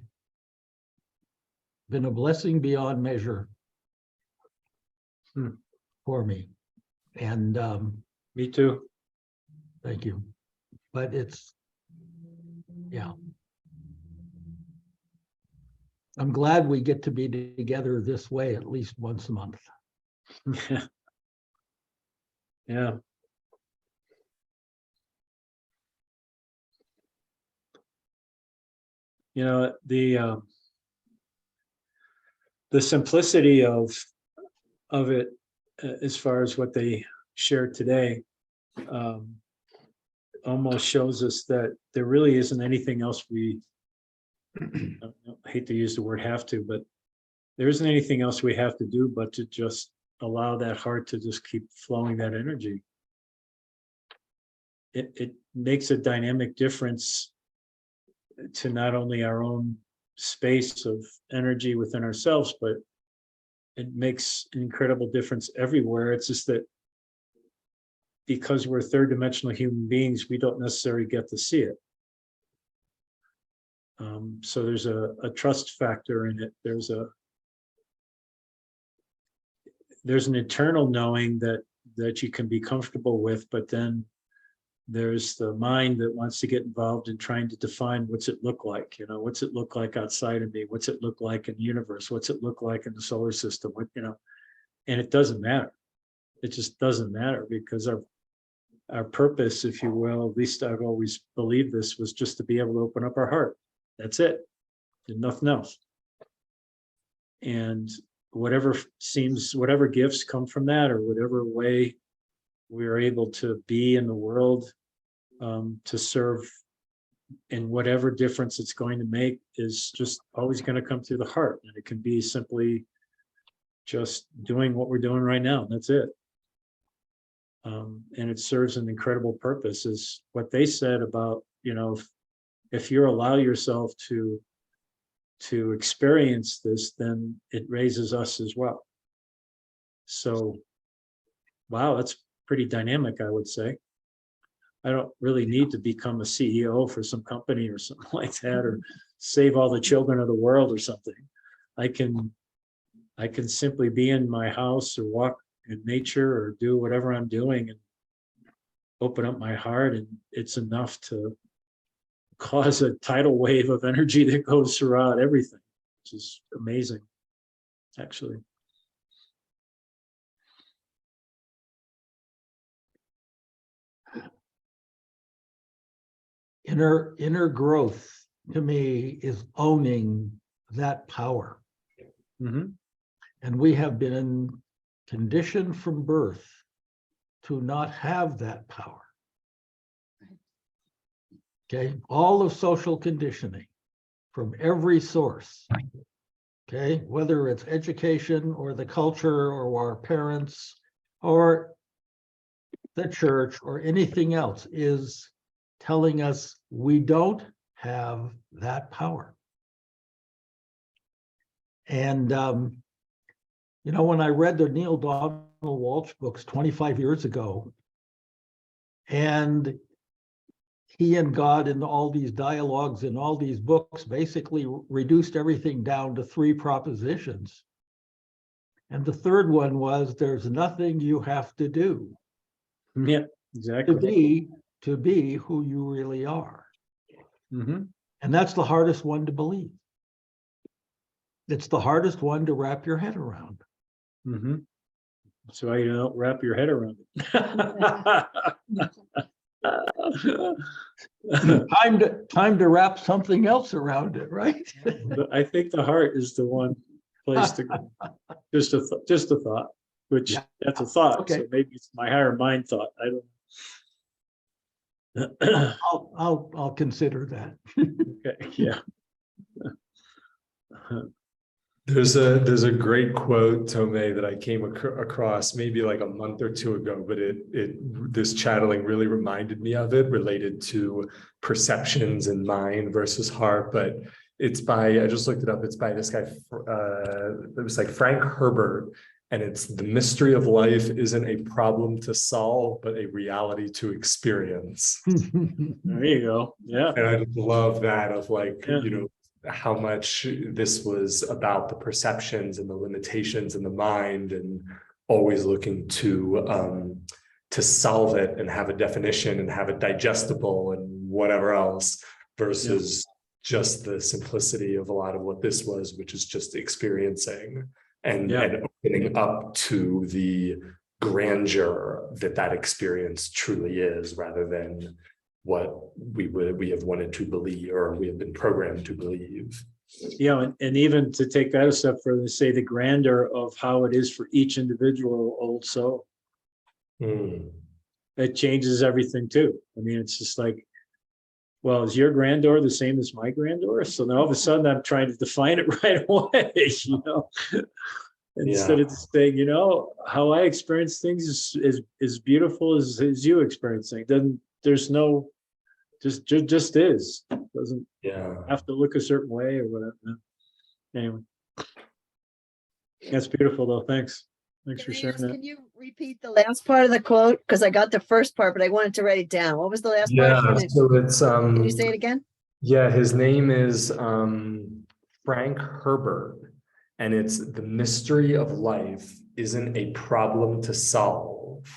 been a blessing beyond measure for me. And Me too. thank you. But it's, yeah. I'm glad we get to be together this way at least once a month. Yeah. Yeah. The simplicity of it, as far as what they shared today, almost shows us that there really isn't anything else I hate to use the word have to, but there isn't anything else we have to do but to just allow that heart to just keep flowing that energy. It makes a dynamic difference to not only our own space of energy within ourselves, but it makes an incredible difference everywhere. It's just that because we're third dimensional human beings, we don't necessarily get to see it. So there's a trust factor in it. There's an internal knowing that you can be comfortable with, but then there's the mind that wants to get involved in trying to define what's it look like, what's it look like outside of me, what's it look like in the universe, what's it look like in the solar system, and it doesn't matter. It just doesn't matter, because our purpose, if you will, at least I've always believed this, was just to be able to open up our heart. That's it, and nothing else. And whatever gifts come from that, or whatever way we're able to be in the world, to serve in whatever difference it's going to make, is just always going to come through the heart. And it can be simply just doing what we're doing right now. That's it. And it serves an incredible purpose, is what they said about, if you allow yourself to experience this, then it raises us as well. So, wow, that's pretty dynamic, I would say. I don't really need to become a CEO for some company or something like that, or save all the children of the world or something. I can simply be in my house, or walk in nature, or do whatever I'm doing, and open up my heart, and it's enough to cause a tidal wave of energy that goes throughout everything, which is amazing, actually. Inner growth, to me, is owning that power. Mm-hmm. And we have been conditioned from birth to not have that power. Okay, all of social conditioning from every source. Okay, whether it's education or the culture or our parents or the church or anything else, is telling us we don't have that power. And when I read the Neil Donald Walsh books 25 years ago, and he and God in all these dialogues in all these books basically reduced everything down to 3 propositions. And the third one was, there's nothing you have to do. Yeah, exactly. To be who you really are. Mm-hmm. And that's the hardest one to believe. It's the hardest one to wrap your head around. Mm-hmm. So you don't wrap your head around it. Time to wrap something else around it, right? I think the heart is the one place to go. Just a thought, which that's a thought. Okay. So maybe it's my higher mind thought. I don't. I'll consider that. Okay. Yeah. There's a great quote, Tomei, that I came across maybe like a month or 2 ago, but this channeling really reminded me of it, related to perceptions and mind versus heart. But I just looked it up. It's by this guy. It was like Frank Herbert, and it's "The mystery of life isn't a problem to solve, but a reality to experience." There you go. Yeah. And I love that, of like, Yeah. how much this was about the perceptions and the limitations in the mind, and always looking to solve it and have a definition and have it digestible and whatever else, versus just the simplicity of a lot of what this was, which is just experiencing and opening up to the grandeur that experience truly is, rather than what we have wanted to believe, or we have been programmed to believe. And even to take that a step further, to say the grandeur of how it is for each individual old soul. It changes everything too. I mean, it's just like, well, is your grandeur the same as my grandeur? So then all of a sudden I'm trying to define it right away, instead of just saying, how I experience things is as beautiful as you experience things. There's no, just is. It doesn't have to look a certain way or whatever. Anyway, that's beautiful though. Thanks for sharing that. Can you repeat the last part of the quote? Because I got the first part, but I wanted to write it down. What was the last part? So it's Can you say it again? Yeah, his name is Frank Herbert, and it's the mystery of life isn't a problem to solve,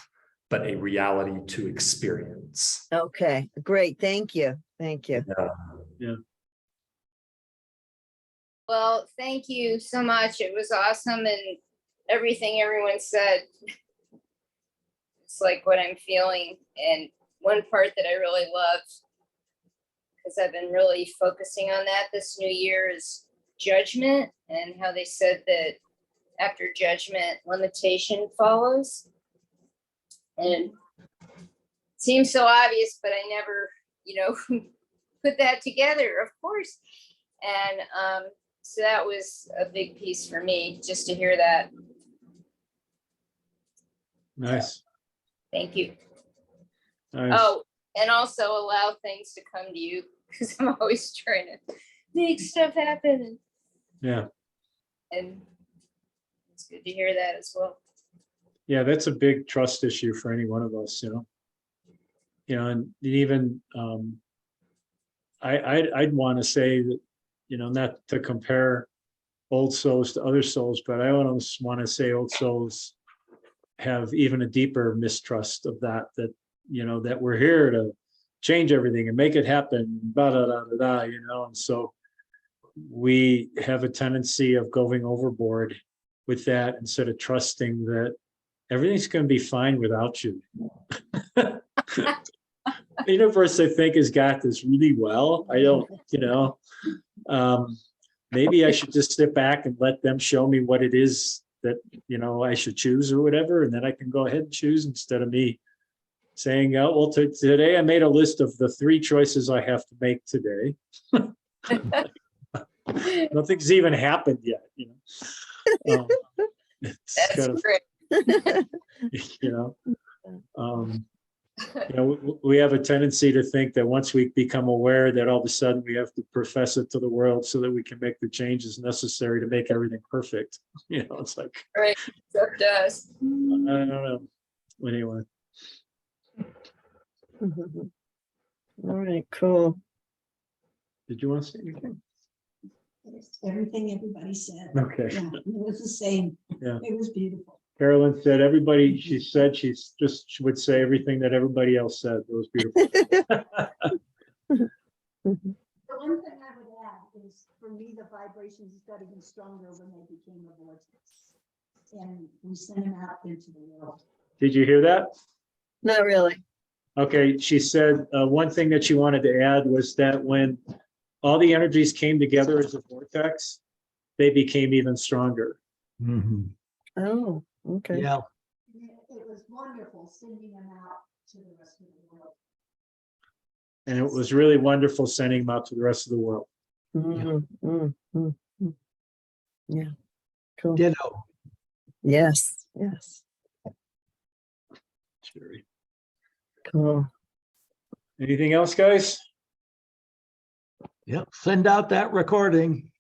but a reality to experience. Okay, great. Thank you. Thank you. Yeah. Well, thank you so much. It was awesome, and everything everyone said, it's like what I'm feeling. And one part that I really loved, because I've been really focusing on that this new year, is judgment, and how they said that after judgment, limitation follows. And it seems so obvious, but I never, put that together, of course. And so that was a big piece for me, just to hear that. Nice. Thank you. Nice. Oh, and also allow things to come to you, because I'm always trying to make stuff happen. Yeah. And it's good to hear that as well. Yeah, that's a big trust issue for any one of us, and even I'd want to say that, not to compare old souls to other souls, but I almost want to say old souls have even a deeper mistrust of that that we're here to change everything and make it happen, blah, blah, blah, blah, and so we have a tendency of going overboard with that instead of trusting that everything's going to be fine without you. The universe, I think, has got this really well. I don't, maybe I should just sit back and let them show me what it is that, I should choose or whatever. And then I can go ahead and choose instead of me saying, oh, well, today I made a list of the 3 choices I have to make today. Nothing's even happened yet, it's That's great. We have a tendency to think that once we become aware that all of a sudden we have to profess it to the world so that we can make the changes necessary to make everything perfect. It's like, Right. So it does. I don't know. Anyway. All right, cool. Did you want to say anything? Everything everybody said. Okay. Yeah, it was the same. Yeah. It was beautiful. Carolyn said she said she would say everything that everybody else said. It was beautiful. The one thing I would add is, for me, the vibrations got even stronger when they became a vortex, and we sent them out into the world. Did you hear that? Not really. Okay, she said one thing that she wanted to add was that when all the energies came together as a vortex, they became even stronger. Mhm. Oh, okay. Yeah, It was wonderful sending them out to the rest of the world. And it was really wonderful sending them out to the rest of the world. Yeah, cool. ditto. Yes, Sherry. cool. Anything else, guys? Yep, send out that recording.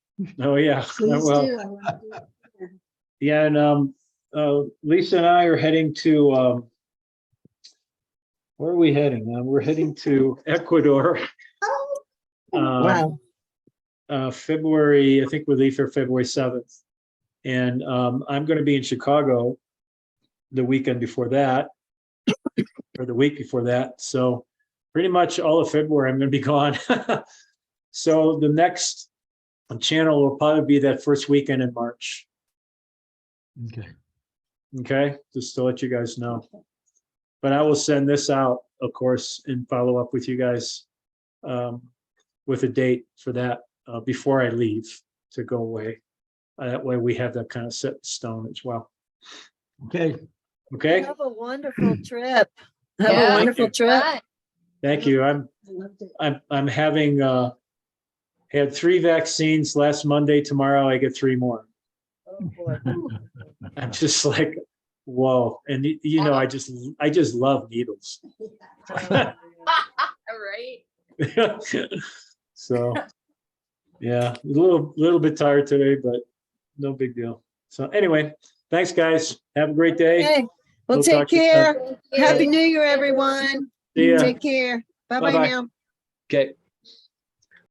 Oh, yeah. Please Well, do. I want to do it again. yeah, and Lisa and I are heading to where are we heading? We're heading to Ecuador. Oh, Wow. February, I think we leave here February 7th. And I'm going to be in Chicago the weekend before that, or the week before that. So pretty much all of February, I'm going to be gone. So the next channel will probably be that first weekend in March. Okay. Okay, just to let you guys know. But I will send this out, of course, and follow up with you guys with a date for that before I leave to go away. That way we have that kind of set in stone as well. Okay, Okay, Have a wonderful trip. Have Yeah. a wonderful trip. Fun. thank you. I loved it. I'm having had 3 vaccines last Monday. Tomorrow I get 3 more. Oh, boy. I'm just like, whoa. And you know, I just love needles. All right. So, yeah, a little bit tired today, but no big deal. So anyway, thanks guys. Have a great day. Okay, well, We'll take talk to you care. Thank you. Happy New Year, everyone. See ya. Take care. Bye-bye Bye-bye. now. Okay.